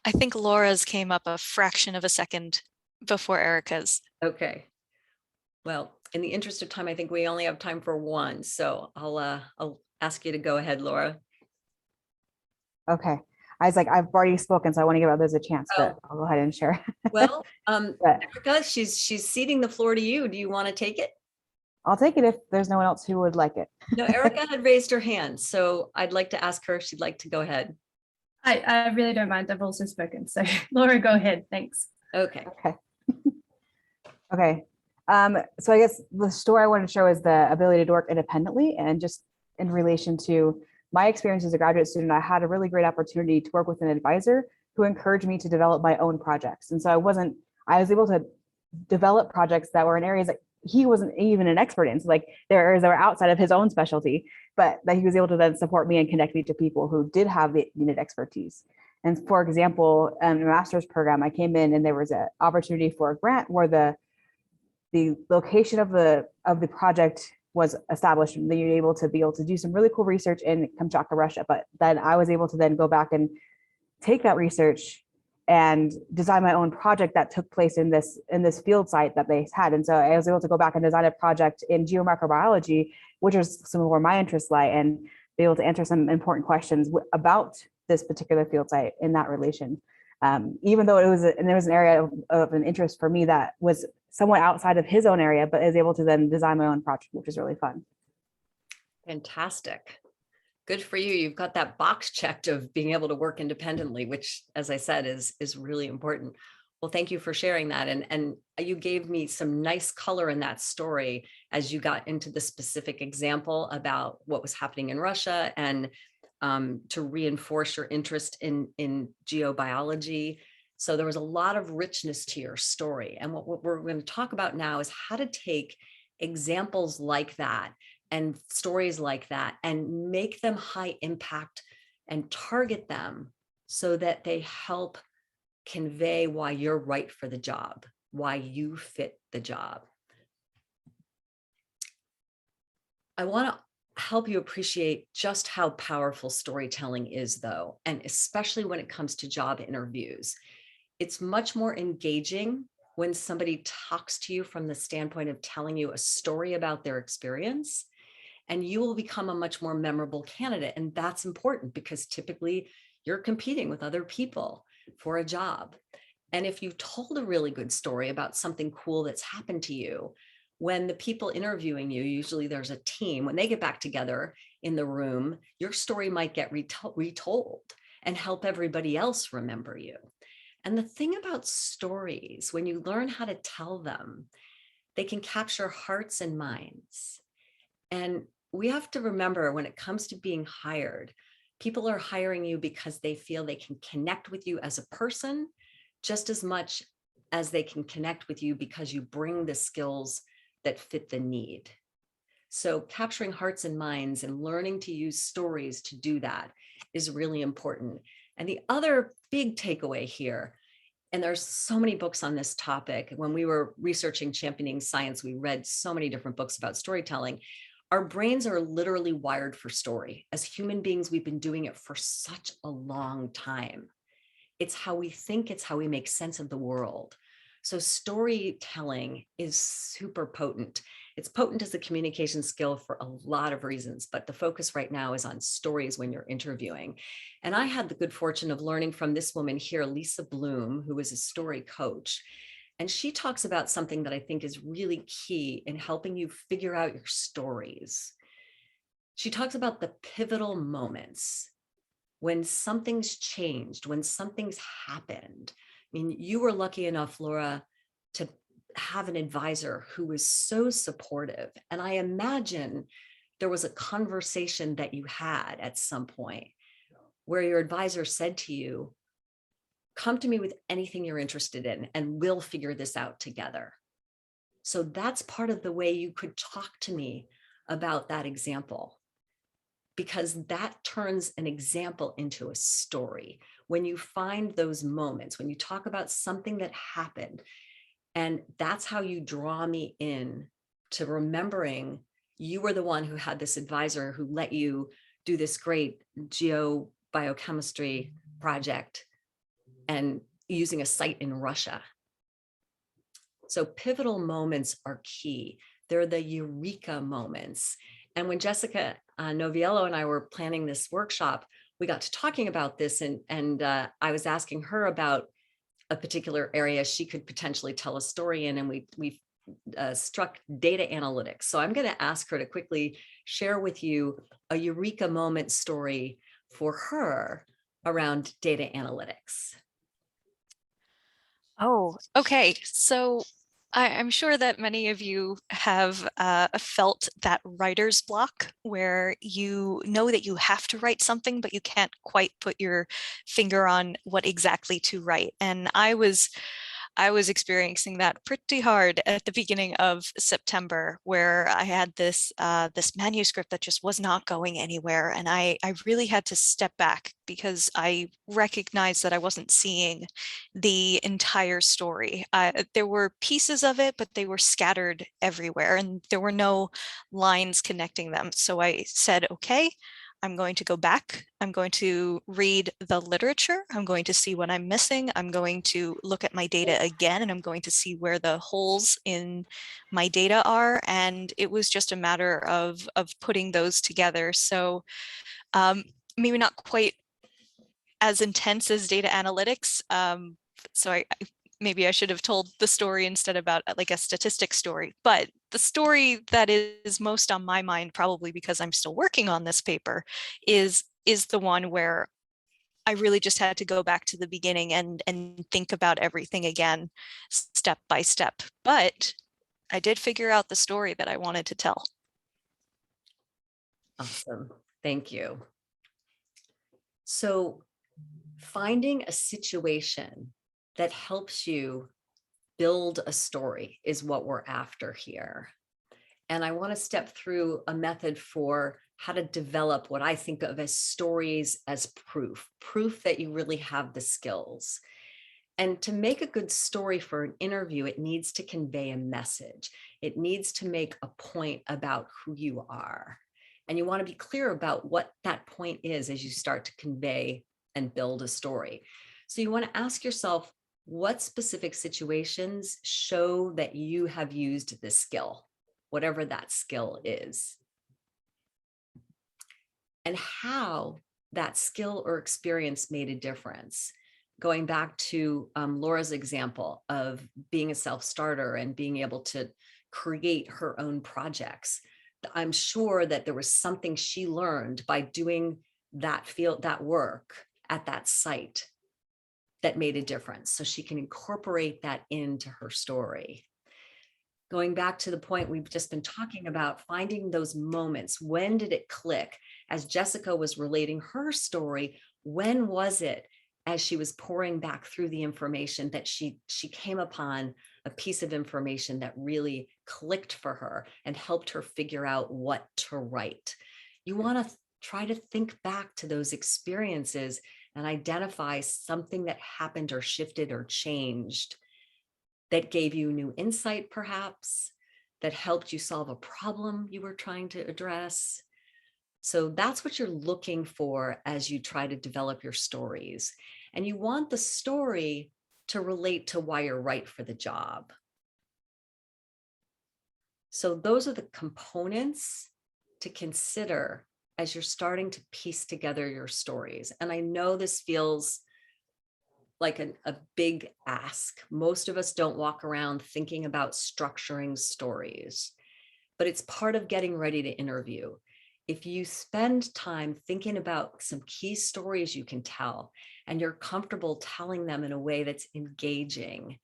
D: I think Laura's came up a fraction of a second before Erica's.
A: Okay. Well, in the interest of time, I think we only have time for one. So I'll ask you to go ahead, Laura.
G: Okay. I was like, I've already spoken, so I want to give others a chance, but I'll go ahead and share.
A: Well,
G: But
A: Erica, she's ceding the floor to you. Do you want to take it?
G: I'll take it if there's no one else who would like it.
A: No, Erica had raised her hand, so I'd like to ask her if she'd like to go ahead.
F: I really don't mind. I've also spoken. So Laura, go ahead. Thanks.
A: Okay.
G: Okay. Okay. So I guess the story I wanted to show is the ability to work independently, and just in relation to my experience as a graduate student, I had a really great opportunity to work with an advisor who encouraged me to develop my own projects. And so I was able to develop projects that were in areas that he wasn't even an expert in. So like there are areas that were outside of his own specialty, but that he was able to then support me and connect me to people who did have the needed expertise. And for example, in a master's program, I came in and there was an opportunity for a grant where the location of the project was established, and then you're able to do some really cool research in Kamchatka, Russia. But then I was able to then go back and take that research and design my own project that took place in this field site that they had. And so I was able to go back and design a project in geomicrobiology, which is some of where my interests lie, and be able to answer some important questions about this particular field site in that relation. Even though there was an area of an interest for me that was somewhat outside of his own area, but is able to then design my own project, which is really fun.
A: Fantastic. Good for you. You've got that box checked of being able to work independently, which, as I said, is really important. Well, thank you for sharing that. And you gave me some nice color in that story as you got into the specific example about what was happening in Russia, and to reinforce your interest in geobiology. So there was a lot of richness to your story. And what we're going to talk about now is how to take examples like that and stories like that and make them high impact and target them so that they help convey why you're right for the job, why you fit the job. I want to help you appreciate just how powerful storytelling is, though, and especially when it comes to job interviews. It's much more engaging when somebody talks to you from the standpoint of telling you a story about their experience, and you will become a much more memorable candidate. And that's important because typically you're competing with other people for a job. And if you've told a really good story about something cool that's happened to you, when the people interviewing you, usually there's a team, when they get back together in the room, your story might get retold and help everybody else remember you. And the thing about stories, when you learn how to tell them, they can capture hearts and minds. And we have to remember, when it comes to being hired, people are hiring you because they feel they can connect with you as a person, just as much as they can connect with you because you bring the skills that fit the need. So capturing hearts and minds and learning to use stories to do that is really important. And the other big takeaway here, and there's so many books on this topic. When we were researching championing science, we read so many different books about storytelling. Our brains are literally wired for story. As human beings, we've been doing it for such a long time. It's how we think, it's how we make sense of the world. So storytelling is super potent. It's potent as a communication skill for a lot of reasons, but the focus right now is on stories when you're interviewing. And I had the good fortune of learning from this woman here, Lisa Bloom, who is a story coach. And she talks about something that I think is really key in helping you figure out your stories. She talks about the pivotal moments when something's changed, when something's happened. I mean, you were lucky enough, Laura, to have an advisor who was so supportive. And I imagine there was a conversation that you had at some point where your advisor said to you, come to me with anything you're interested in, and we'll figure this out together. So that's part of the way you could talk to me about that example, because that turns an example into a story. When you find those moments, when you talk about something that happened, and that's how you draw me in to remembering you were the one who had this advisor who let you do this great geobiochemistry project and using a site in Russia. So pivotal moments are key. They're the eureka moments. And when Jessica Noviello and I were planning this workshop, we got to talking about this, and I was asking her about a particular area she could potentially tell a story in, and we struck data analytics. So I'm going to ask her to quickly share with you a eureka moment story for her around data analytics.
D: Oh, okay. So I'm sure that many of you have felt that writer's block where you know that you have to write something, but you can't quite put your finger on what exactly to write. And I was experiencing that pretty hard at the beginning of September, where I had this this manuscript that just was not going anywhere. And I really had to step back because I recognized that I wasn't seeing the entire story. There were pieces of it, but they were scattered everywhere and there were no lines connecting them. So I said, okay, I'm going to go back. I'm going to read the literature. I'm going to see what I'm missing. I'm going to look at my data again, and I'm going to see where the holes in my data are. And it was just a matter of putting those together. So maybe not quite as intense as data analytics. So maybe I should have told the story instead about like a statistics story, but the story that is most on my mind, probably because I'm still working on this paper, is the one where I really just had to go back to the beginning and think about everything again, step by step. But I did figure out the story that I wanted to tell.
A: Awesome. Thank you. So finding a situation that helps you build a story is what we're after here. And I want to step through a method for how to develop what I think of as stories as proof that you really have the skills. And to make a good story for an interview, it needs to convey a message. It needs to make a point about who you are. And you want to be clear about what that point is as you start to convey and build a story. So you want to ask yourself, what specific situations show that you have used this skill, whatever that skill is, and how that skill or experience made a difference. Going back to Laura's example of being a self-starter and being able to create her own projects, I'm sure that there was something she learned by doing that work at that site that made a difference. So she can incorporate that into her story. Going back to the point we've just been talking about, finding those moments. When did it click? As Jessica was relating her story, when was it? as she was pouring back through the information that she came upon a piece of information that really clicked for her and helped her figure out what to write. You want to try to think back to those experiences and identify something that happened or shifted or changed that gave you new insight, perhaps, that helped you solve a problem you were trying to address. So that's what you're looking for as you try to develop your stories. And you want the story to relate to why you're right for the job. So those are the components to consider as you're starting to piece together your stories. And I know this feels like a big ask. Most of us don't walk around thinking about structuring stories, but it's part of getting ready to interview. If you spend time thinking about some key stories you can tell, and you're comfortable telling them in a way that's engaging,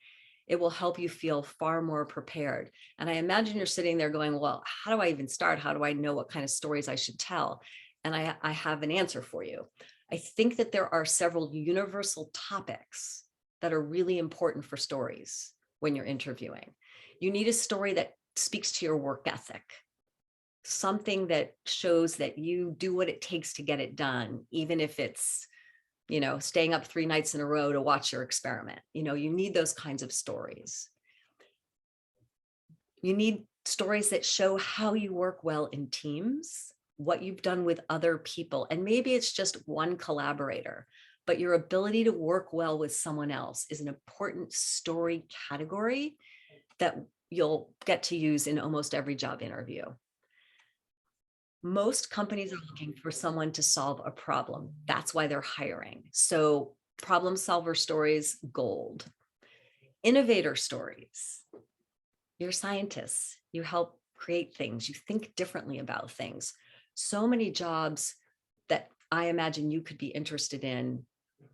A: it will help you feel far more prepared. And I imagine you're sitting there going, well, how do I even start? How do I know what kind of stories I should tell? And I have an answer for you. I think that there are several universal topics that are really important for stories when you're interviewing. You need a story that speaks to your work ethic, something that shows that you do what it takes to get it done, even if it's, you know, staying up 3 nights in a row to watch your experiment. You know, you need those kinds of stories. You need stories that show how you work well in teams, what you've done with other people. And maybe it's just one collaborator, but your ability to work well with someone else is an important story category that you'll get to use in almost every job interview. Most companies are looking for someone to solve a problem. That's why they're hiring. So problem solver stories, gold. Innovator stories. You're scientists. You help create things. You think differently about things. So many jobs that I imagine you could be interested in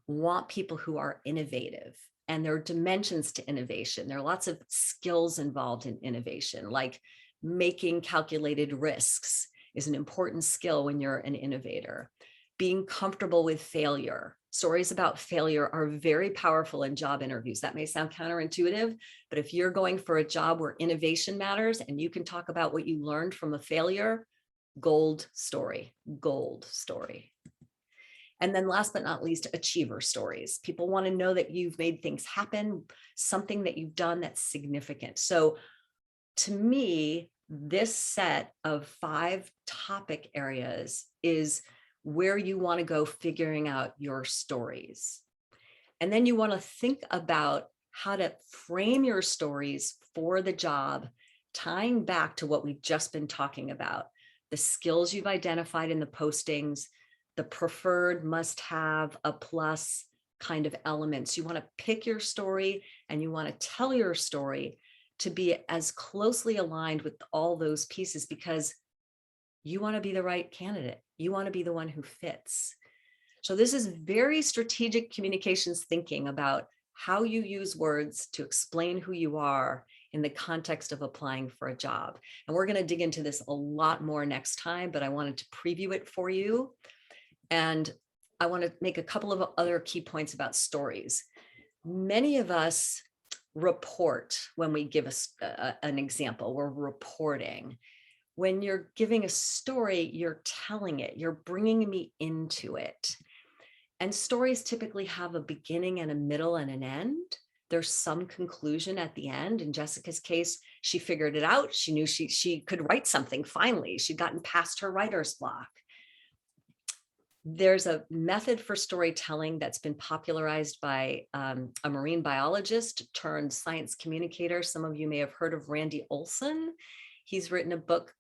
A: want people who are innovative, and there are dimensions to innovation. There are lots of skills involved in innovation, like making calculated risks is an important skill when you're an innovator. Being comfortable with failure. Stories about failure are very powerful in job interviews. That may sound counterintuitive, but if you're going for a job where innovation matters and you can talk about what you learned from a failure, gold story, gold story. And then last but not least, achiever stories. People want to know that you've made things happen, something that you've done that's significant. So to me, this set of 5 topic areas is where you want to go figuring out your stories. And then you want to think about how to frame your stories for the job, tying back to what we've just been talking about, the skills you've identified in the postings, the preferred, must have, a plus kind of elements. You want to pick your story and you want to tell your story to be as closely aligned with all those pieces, because you want to be the right candidate. You want to be the one who fits. So this is very strategic communications thinking about how you use words to explain who you are in the context of applying for a job. And we're going to dig into this a lot more next time, but I wanted to preview it for you. And I want to make a couple of other key points about stories. Many of us report when we give an example. We're reporting. When you're giving a story, you're telling it, you're bringing me into it. And stories typically have a beginning and a middle and an end. There's some conclusion at the end. In Jessica's case, she figured it out. She knew she could write something finally. She'd gotten past her writer's block. There's a method for storytelling that's been popularized by a marine biologist turned science communicator. Some of you may have heard of Randy Olson. He's written a book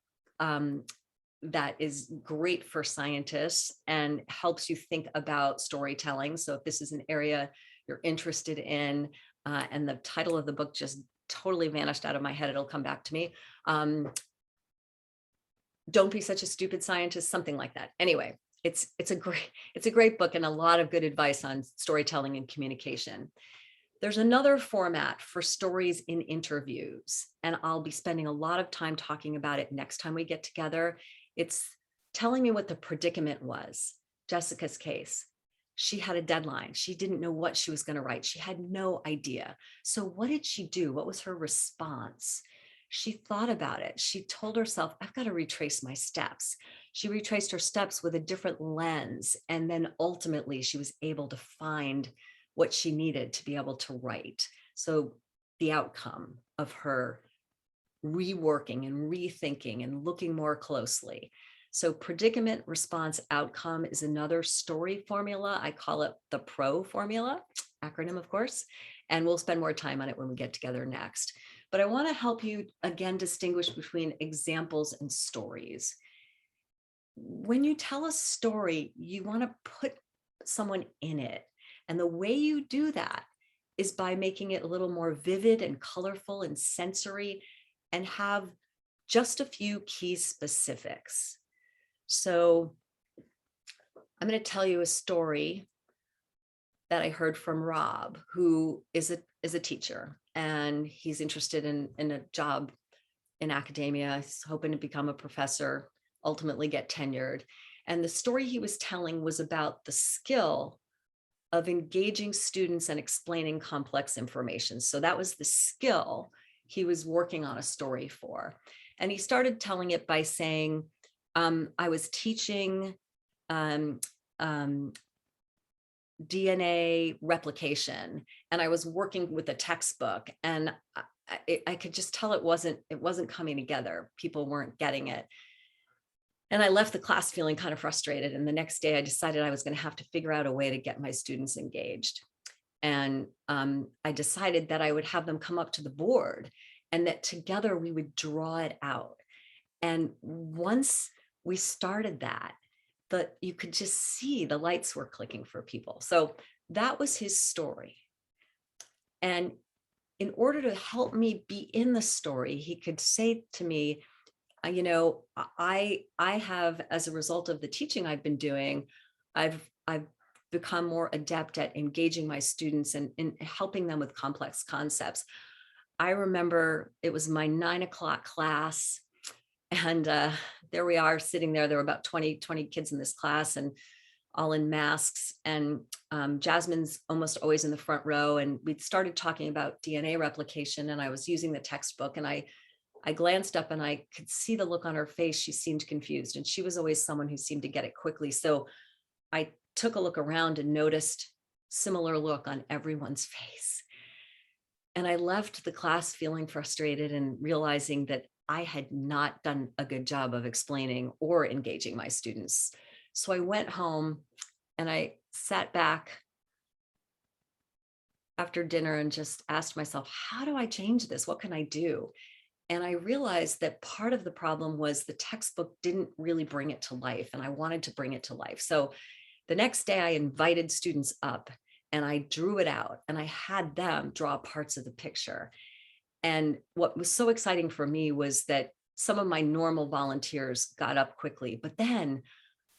A: that is great for scientists and helps you think about storytelling. So if this is an area you're interested in, and the title of the book just totally vanished out of my head, it'll come back to me. Don't be such a stupid scientist, something like that. Anyway, it's a great book and a lot of good advice on storytelling and communication. There's another format for stories in interviews, and I'll be spending a lot of time talking about it next time we get together. It's telling me what the predicament was. Jessica's case. she had a deadline. She didn't know what she was going to write. She had no idea. So what did she do? What was her response? She thought about it. She told herself, I've got to retrace my steps. She retraced her steps with a different lens. And then ultimately she was able to find what she needed to be able to write. So the outcome of her reworking and rethinking and looking more closely. So predicament, response, outcome is another story formula. I call it the PRO formula, acronym, of course, and we'll spend more time on it when we get together next. But I want to help you again distinguish between examples and stories. When you tell a story, you want to put someone in it. And the way you do that is by making it a little more vivid and colorful and sensory, and have just a few key specifics. So I'm going to tell you a story that I heard from Rob, who is a teacher, and he's interested in a job in academia. He's hoping to become a professor, ultimately get tenured. And the story he was telling was about the skill of engaging students and explaining complex information. So that was the skill he was working on a story for. And he started telling it by saying, I was teaching DNA replication, and I was working with a textbook, and I could just tell it wasn't coming together. People weren't getting it. And I left the class feeling kind of frustrated. And the next day I decided I was going to have to figure out a way to get my students engaged. And I decided that I would have them come up to the board and that together we would draw it out. And once we started that, you could just see the lights were clicking for people. So that was his story. And in order to help me be in the story, he could say to me, you know, I have, as a result of the teaching I've been doing, I've become more adept at engaging my students and helping them with complex concepts. I remember it was my 9 o'clock class, and there we are sitting there. There were about 20 kids in this class, and all in masks. And Jasmine's almost always in the front row. And we'd started talking about DNA replication, and I was using the textbook, and I glanced up and I could see the look on her face. She seemed confused, and she was always someone who seemed to get it quickly. So I took a look around and noticed similar look on everyone's face. And I left the class feeling frustrated and realizing that I had not done a good job of explaining or engaging my students. So I went home and I sat back after dinner and just asked myself, how do I change this? What can I do? And I realized that part of the problem was the textbook didn't really bring it to life, and I wanted to bring it to life. So the next day I invited students up and I drew it out and I had them draw parts of the picture. And what was so exciting for me was that some of my normal volunteers got up quickly, but then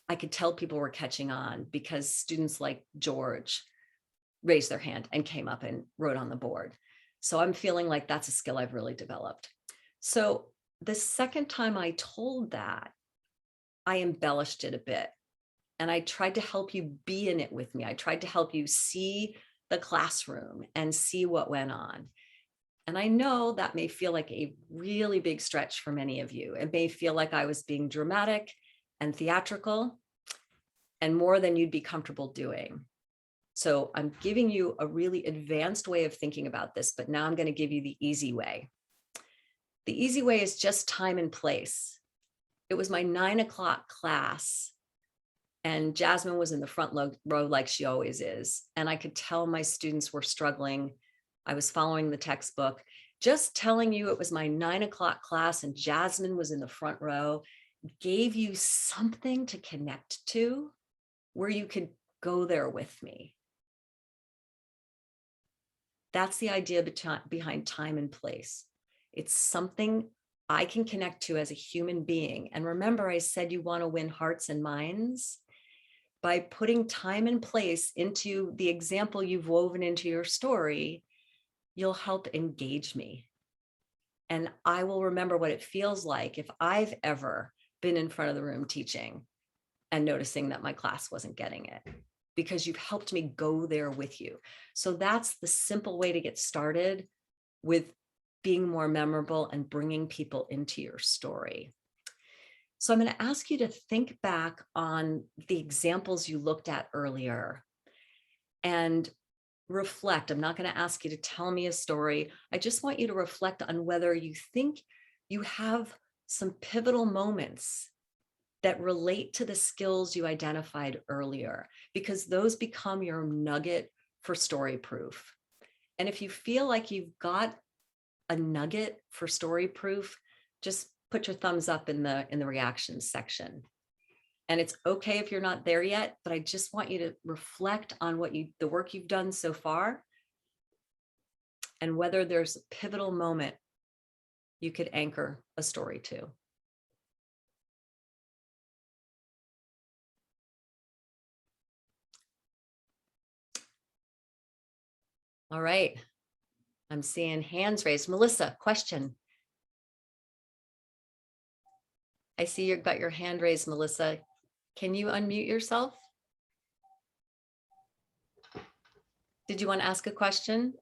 A: I could tell people were catching on because students like George raised their hand and came up and wrote on the board. So I'm feeling like that's a skill I've really developed. So the second time I told that, I embellished it a bit. And I tried to help you be in it with me. I tried to help you see the classroom and see what went on. And I know that may feel like a really big stretch for many of you. It may feel like I was being dramatic and theatrical and more than you'd be comfortable doing. So I'm giving you a really advanced way of thinking about this, but now I'm going to give you the easy way. The easy way is just time and place. It was my 9 o'clock class, and Jasmine was in the front row like she always is. And I could tell my students were struggling. I was following the textbook. Just telling you it was my 9 o'clock class and Jasmine was in the front row gave you something to connect to where you could go there with me. That's the idea behind time and place. It's something I can connect to as a human being. And remember, I said you want to win hearts and minds. By putting time and place into the example you've woven into your story, you'll help engage me. And I will remember what it feels like if I've ever been in front of the room teaching and noticing that my class wasn't getting it, because you've helped me go there with you. So that's the simple way to get started with being more memorable and bringing people into your story. So I'm going to ask you to think back on the examples you looked at earlier and reflect. I'm not going to ask you to tell me a story. I just want you to reflect on whether you think you have some pivotal moments that relate to the skills you identified earlier, because those become your nugget for story proof. And if you feel like you've got a nugget for story proof, just put your thumbs up in the reactions section. And it's okay if you're not there yet, but I just want you to reflect on the work you've done so far and whether there's a pivotal moment you could anchor a story to. All right. I'm seeing hands raised. Melissa, question. I see you've got your hand raised, Melissa. Can you unmute yourself? Did you want to ask a question?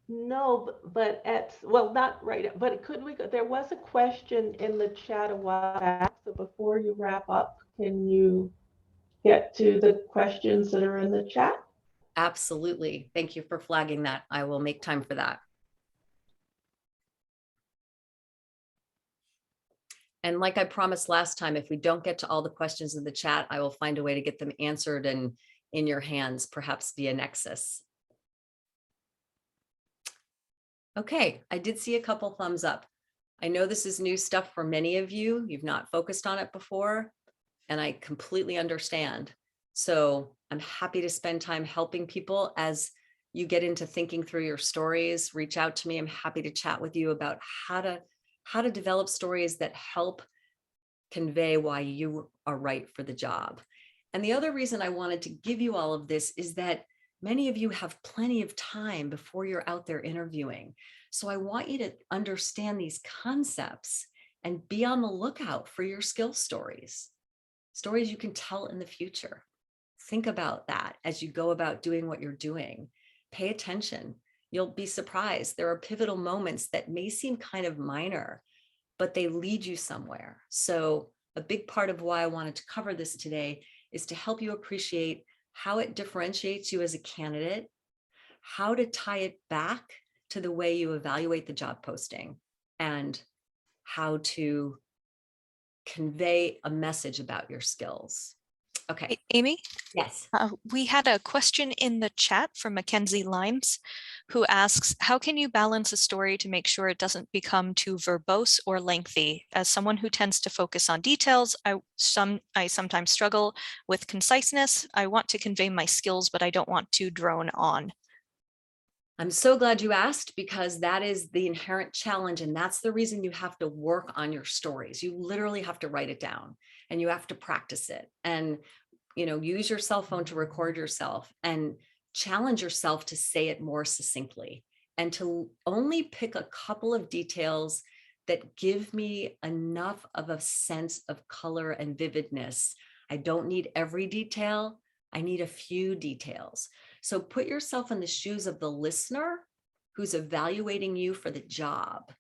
I: No, but not right, but could we, there was a question in the chat a while back. So before you wrap up, can you get to the questions that are in the chat?
A: Absolutely. Thank you for flagging that. I will make time for that. And like I promised last time, if we don't get to all the questions in the chat, I will find a way to get them answered and in your hands, perhaps via Nexus. Okay, I did see a couple thumbs up. I know this is new stuff for many of you. You've not focused on it before, and I completely understand. So I'm happy to spend time helping people as you get into thinking through your stories. Reach out to me. I'm happy to chat with you about how to develop stories that help convey why you are right for the job. And the other reason I wanted to give you all of this is that many of you have plenty of time before you're out there interviewing. So I want you to understand these concepts and be on the lookout for your skill stories, stories you can tell in the future. Think about that as you go about doing what you're doing. Pay attention. You'll be surprised. There are pivotal moments that may seem kind of minor, but they lead you somewhere. So a big part of why I wanted to cover this today is to help you appreciate how it differentiates you as a candidate, how to tie it back to the way you evaluate the job posting, and how to convey a message about your skills. Okay.
D: Amy?
A: Yes.
D: We had a question in the chat from Mackenzie Limes, who asks, how can you balance a story to make sure it doesn't become too verbose or lengthy? As someone who tends to focus on details, I sometimes struggle with conciseness. I want to convey my skills, but I don't want to drone on.
A: I'm so glad you asked, because that is the inherent challenge. And that's the reason you have to work on your stories. You literally have to write it down and you have to practice it. And, use your cell phone to record yourself and challenge yourself to say it more succinctly and to only pick a couple of details that give me enough of a sense of color and vividness. I don't need every detail. I need a few details. So put yourself in the shoes of the listener who's evaluating you for the job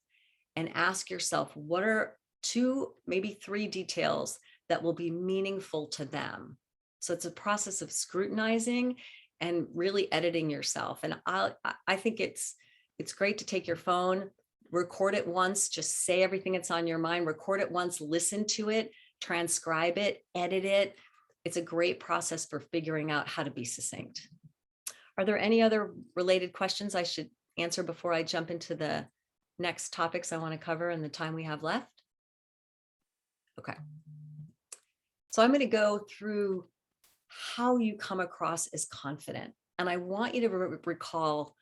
A: and ask yourself, what are 2, maybe 3 details that will be meaningful to them? So it's a process of scrutinizing and really editing yourself. And I think it's great to take your phone, record it once, just say everything that's on your mind, record it once, listen to it, transcribe it, edit it. It's a great process for figuring out how to be succinct. Are there any other related questions I should answer before I jump into the next topics I want to cover in the time we have left? Okay. So I'm going to go through how you come across as confident. And I want you to recall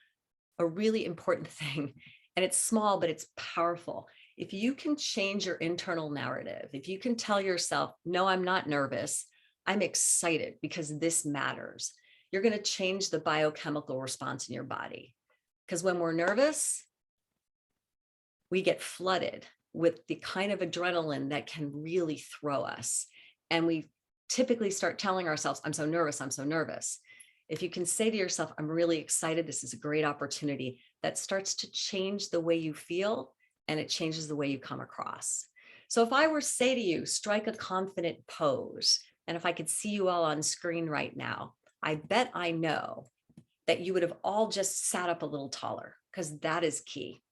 A: a really important thing. And it's small, but it's powerful. If you can change your internal narrative, if you can tell yourself, no, I'm not nervous, I'm excited because this matters, you're going to change the biochemical response in your body. Because when we're nervous, we get flooded with the kind of adrenaline that can really throw us. And we typically start telling ourselves, I'm so nervous, I'm so nervous. If you can say to yourself, I'm really excited, this is a great opportunity, that starts to change the way you feel, and it changes the way you come across. So if I were to say to you, strike a confident pose, and if I could see you all on screen right now, I bet I know that you would have all just sat up a little taller, because that is key.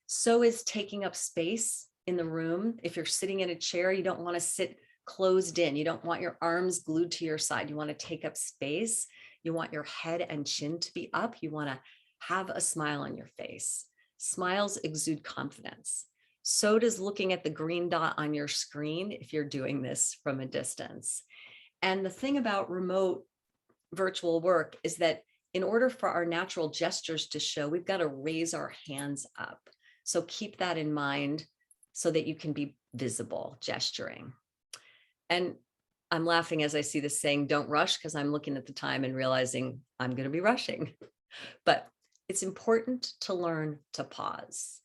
A: So is taking up space in the room. If you're sitting in a chair, you don't want to sit closed in. You don't want your arms glued to your side. You want to take up space. You want your head and chin to be up. You want to have a smile on your face. Smiles exude confidence. So does looking at the green dot on your screen if you're doing this from a distance. And the thing about remote virtual work is that in order for our natural gestures to show, we've got to raise our hands up. So keep that in mind so that you can be visible gesturing. And I'm laughing as I see this saying, don't rush, because I'm looking at the time and realizing I'm going to be rushing. But it's important to learn to pause.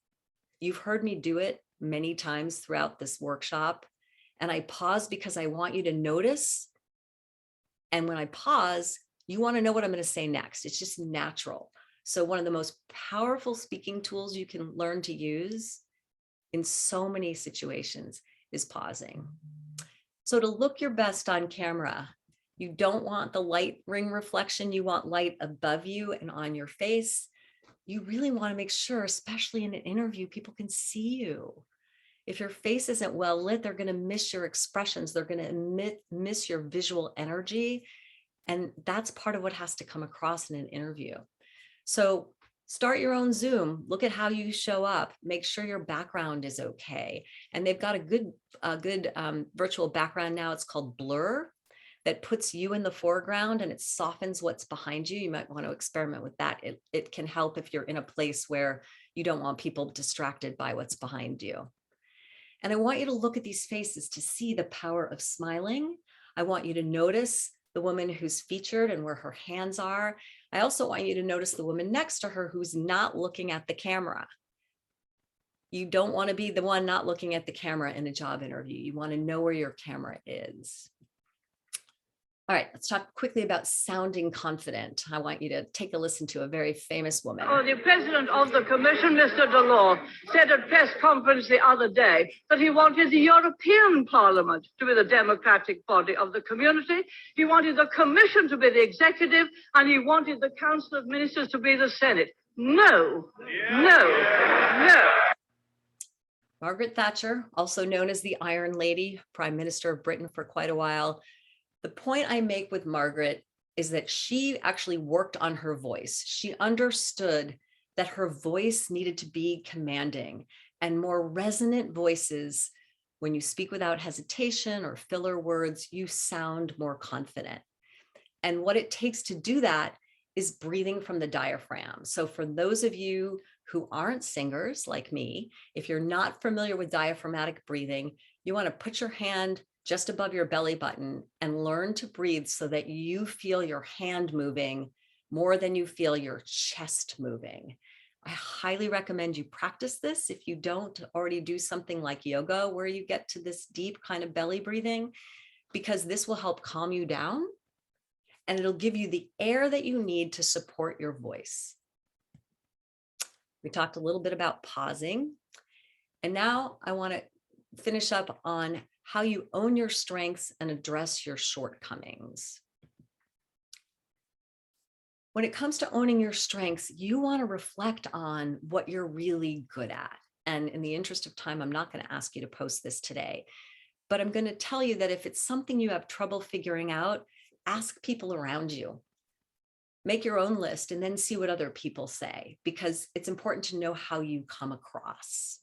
A: You've heard me do it many times throughout this workshop. And I pause because I want you to notice. And when I pause, you want to know what I'm going to say next. It's just natural. So one of the most powerful speaking tools you can learn to use in so many situations is pausing. So to look your best on camera, you don't want the light ring reflection. You want light above you and on your face. You really want to make sure, especially in an interview, people can see you. If your face isn't well lit, they're going to miss your expressions. They're going to miss your visual energy. And that's part of what has to come across in an interview. So start your own Zoom. Look at how you show up. Make sure your background is okay. And they've got a good virtual background now. It's called Blur, that puts you in the foreground and it softens what's behind you. You might want to experiment with that. It can help if you're in a place where you don't want people distracted by what's behind you. And I want you to look at these faces to see the power of smiling. I want you to notice the woman who's featured and where her hands are. I also want you to notice the woman next to her who's not looking at the camera. You don't want to be the one not looking at the camera in a job interview. You want to know where your camera is. All right, let's talk quickly about sounding confident. I want you to take a listen to a very famous woman.
J: Oh, the president of the commission, Mr. Delors, said at press conference the other day that he wanted the European Parliament to be the democratic body of the community. He wanted the commission to be the executive, and he wanted the council of ministers to be the Senate. No, no.
A: Margaret Thatcher, also known as the Iron Lady, Prime Minister of Britain for quite a while. The point I make with Margaret is that she actually worked on her voice. She understood that her voice needed to be commanding, and more resonant voices, when you speak without hesitation or filler words, you sound more confident. And what it takes to do that is breathing from the diaphragm. So for those of you who aren't singers like me, if you're not familiar with diaphragmatic breathing, you want to put your hand just above your belly button and learn to breathe so that you feel your hand moving more than you feel your chest moving. I highly recommend you practice this if you don't already do something like yoga where you get to this deep kind of belly breathing, because this will help calm you down and it'll give you the air that you need to support your voice. We talked a little bit about pausing, and now I want to finish up on how you own your strengths and address your shortcomings. When it comes to owning your strengths, you want to reflect on what you're really good at. And in the interest of time, I'm not going to ask you to post this today, but I'm going to tell you that if it's something you have trouble figuring out, ask people around you. Make your own list and then see what other people say, because it's important to know how you come across.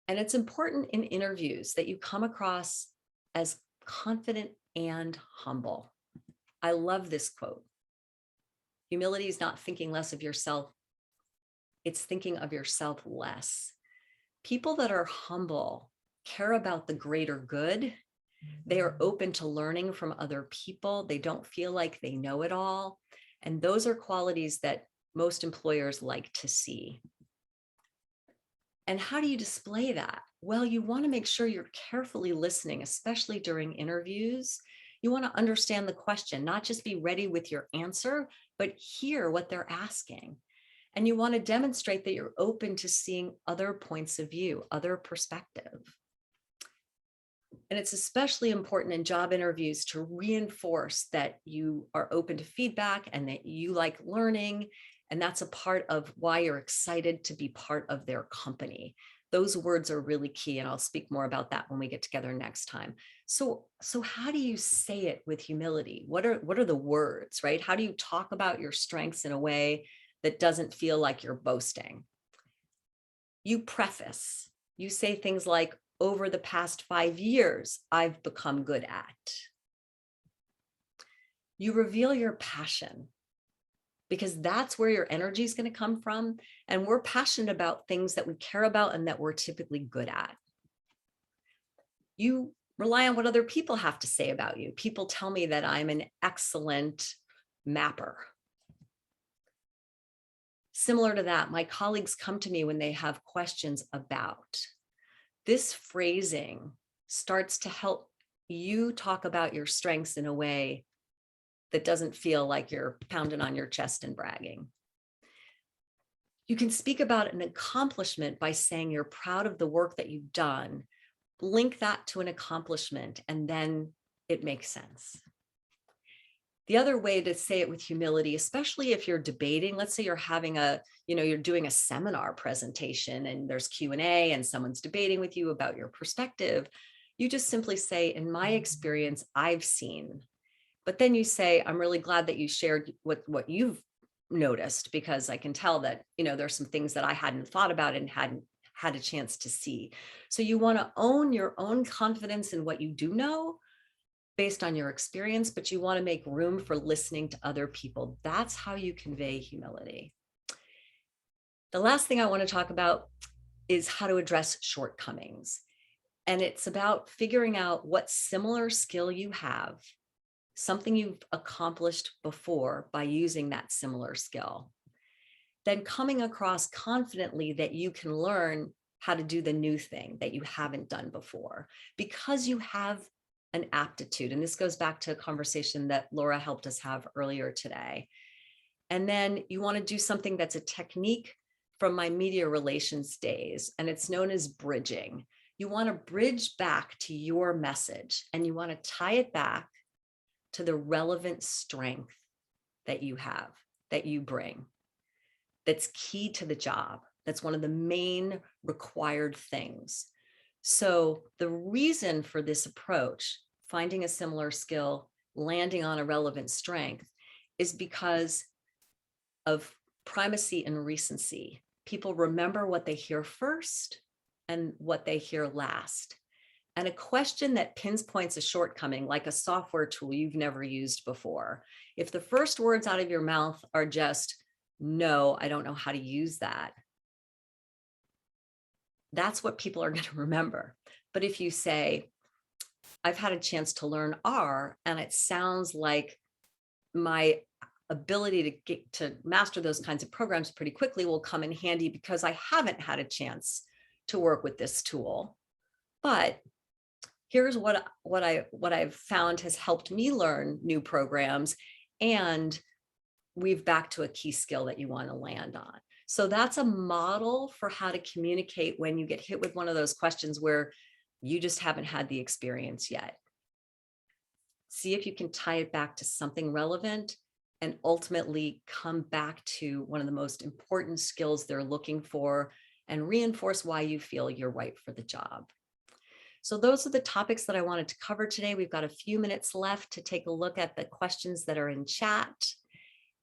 A: And it's important in interviews that you come across as confident and humble. I love this quote. Humility is not thinking less of yourself. It's thinking of yourself less. People that are humble care about the greater good. They are open to learning from other people. They don't feel like they know it all. And those are qualities that most employers like to see. And how do you display that? Well, you want to make sure you're carefully listening, especially during interviews. You want to understand the question, not just be ready with your answer, but hear what they're asking. And you want to demonstrate that you're open to seeing other points of view, other perspective. And it's especially important in job interviews to reinforce that you are open to feedback and that you like learning. And that's a part of why you're excited to be part of their company. Those words are really key. And I'll speak more about that when we get together next time. So how do you say it with humility? What are the words, right? How do you talk about your strengths in a way that doesn't feel like you're boasting? You preface, you say things like, over the past 5 years, I've become good at. You reveal your passion, because that's where your energy is going to come from. And we're passionate about things that we care about and that we're typically good at. You rely on what other people have to say about you. People tell me that I'm an excellent mapper. Similar to that, my colleagues come to me when they have questions about. This phrasing starts to help you talk about your strengths in a way that doesn't feel like you're pounding on your chest and bragging. You can speak about an accomplishment by saying you're proud of the work that you've done. Link that to an accomplishment, and then it makes sense. The other way to say it with humility, especially if you're debating, let's say you're having you're doing a seminar presentation and there's Q&A and someone's debating with you about your perspective, you just simply say, in my experience, I've seen. But then you say, I'm really glad that you shared what you've noticed, because I can tell that, there's some things that I hadn't thought about and hadn't had a chance to see. So you want to own your own confidence in what you do know, based on your experience, but you want to make room for listening to other people. That's how you convey humility. The last thing I want to talk about is how to address shortcomings. And it's about figuring out what similar skill you have, something you've accomplished before by using that similar skill. Then coming across confidently that you can learn how to do the new thing that you haven't done before, because you have an aptitude. And this goes back to a conversation that Laura helped us have earlier today. And then you want to do something that's a technique from my media relations days, and it's known as bridging. You want to bridge back to your message, and you want to tie it back to the relevant strength that you have, that you bring, that's key to the job. That's one of the main required things. So the reason for this approach, finding a similar skill, landing on a relevant strength, is because of primacy and recency. People remember what they hear first and what they hear last. And a question that pinpoints a shortcoming, like a software tool you've never used before, if the first words out of your mouth are just, no, I don't know how to use that, that's what people are going to remember. But if you say, I've had a chance to learn R, and it sounds like my ability to master those kinds of programs pretty quickly will come in handy because I haven't had a chance to work with this tool. But here's what I've found has helped me learn new programs, and weave back to a key skill that you want to land on. So that's a model for how to communicate when you get hit with one of those questions where you just haven't had the experience yet. See if you can tie it back to something relevant and ultimately come back to one of the most important skills they're looking for and reinforce why you feel you're right for the job. So those are the topics that I wanted to cover today. We've got a few minutes left to take a look at the questions that are in chat.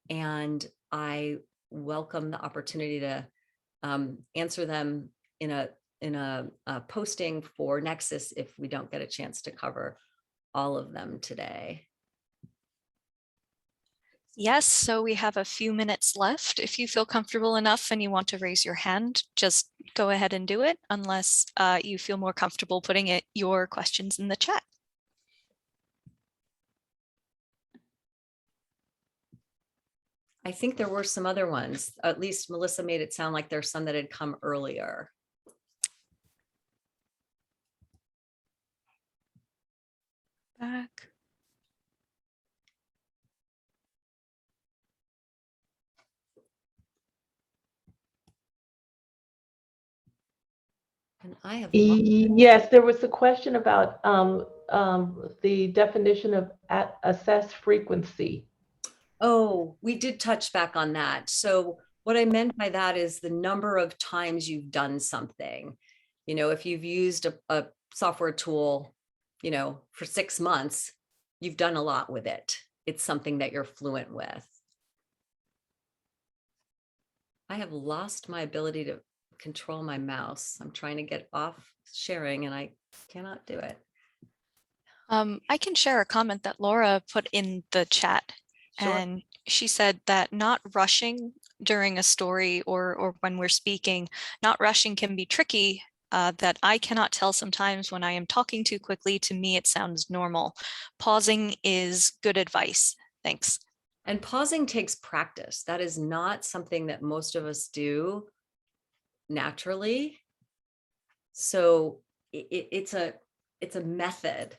A: And I welcome the opportunity to answer them in a posting for Nexus if we don't get a chance to cover all of them today.
D: Yes, so we have a few minutes left. If you feel comfortable enough and you want to raise your hand, just go ahead and do it, unless you feel more comfortable putting your questions in the chat.
A: I think there were some other ones. At least Melissa made it sound like there's some that had come earlier.
D: Back.
A: And I have
I: Yes, there was a question about the definition of assess frequency.
A: Oh, we did touch back on that. So what I meant by that is the number of times you've done something. You know, if you've used a software tool, you know, for 6 months, you've done a lot with it. It's something that you're fluent with. I have lost my ability to control my mouse. I'm trying to get off sharing and I cannot do it.
D: I can share a comment that Laura put in the chat.
A: Sure.
D: And she said that not rushing during a story or when we're speaking, not rushing can be tricky, that I cannot tell sometimes when I am talking too quickly. To me, it sounds normal. Pausing is good advice. Thanks.
A: And pausing takes practice. That is not something that most of us do naturally. So it's a method.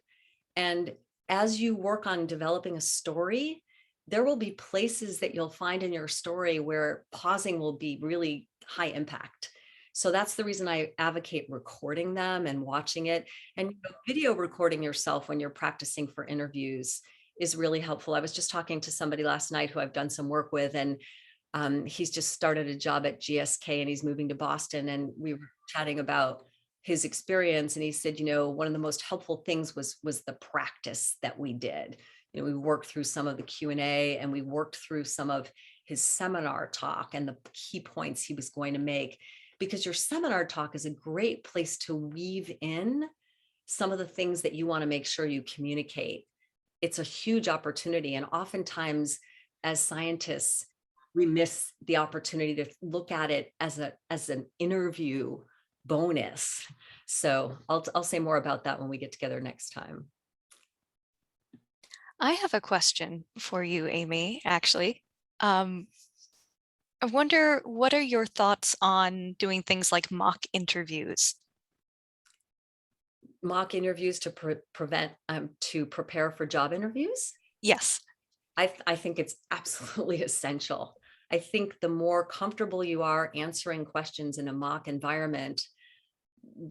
A: And as you work on developing a story, there will be places that you'll find in your story where pausing will be really high impact. So that's the reason I advocate recording them and watching it. And video recording yourself when you're practicing for interviews is really helpful. I was just talking to somebody last night who I've done some work with, and he's just started a job at GSK and he's moving to Boston. And we were chatting about his experience, and he said, you know, one of the most helpful things was the practice that we did. You know, we worked through some of the Q&A and we worked through some of his seminar talk and the key points he was going to make, because your seminar talk is a great place to weave in some of the things that you want to make sure you communicate. It's a huge opportunity. And oftentimes as scientists, we miss the opportunity to look at it as an interview bonus. So I'll say more about that when we get together next time.
D: I have a question for you, Amy, actually. I wonder, what are your thoughts on doing things like mock interviews?
A: Mock interviews to prepare for job interviews?
D: Yes.
A: I think it's absolutely essential. I think the more comfortable you are answering questions in a mock environment,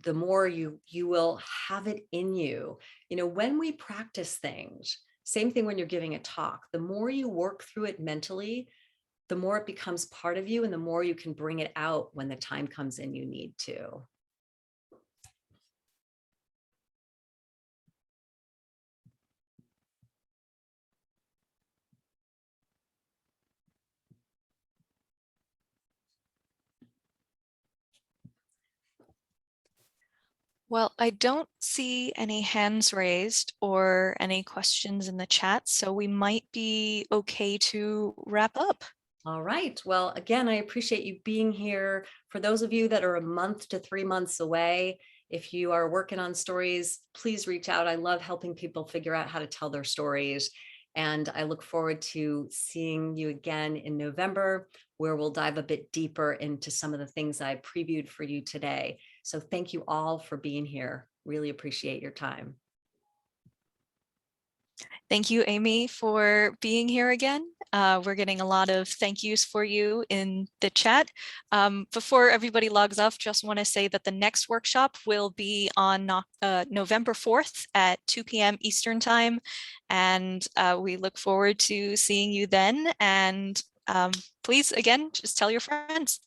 A: the more you will have it in you. You know, when we practice things, same thing when you're giving a talk, the more you work through it mentally, the more it becomes part of you and the more you can bring it out when the time comes in you need to.
D: Well, I don't see any hands raised or any questions in the chat, so we might be okay to wrap up.
A: All right. Well, again, I appreciate you being here. For those of you that are a month to 3 months away, if you are working on stories, please reach out. I love helping people figure out how to tell their stories. And I look forward to seeing you again in November, where we'll dive a bit deeper into some of the things I previewed for you today. So thank you all for being here. Really appreciate your time.
D: Thank you, Amy, for being here again. We're getting a lot of thank yous for you in the chat. Before everybody logs off, just want to say that the next workshop will be on November 4th at 2 p.m. Eastern Time. And we look forward to seeing you then. And please, again, just tell your friends.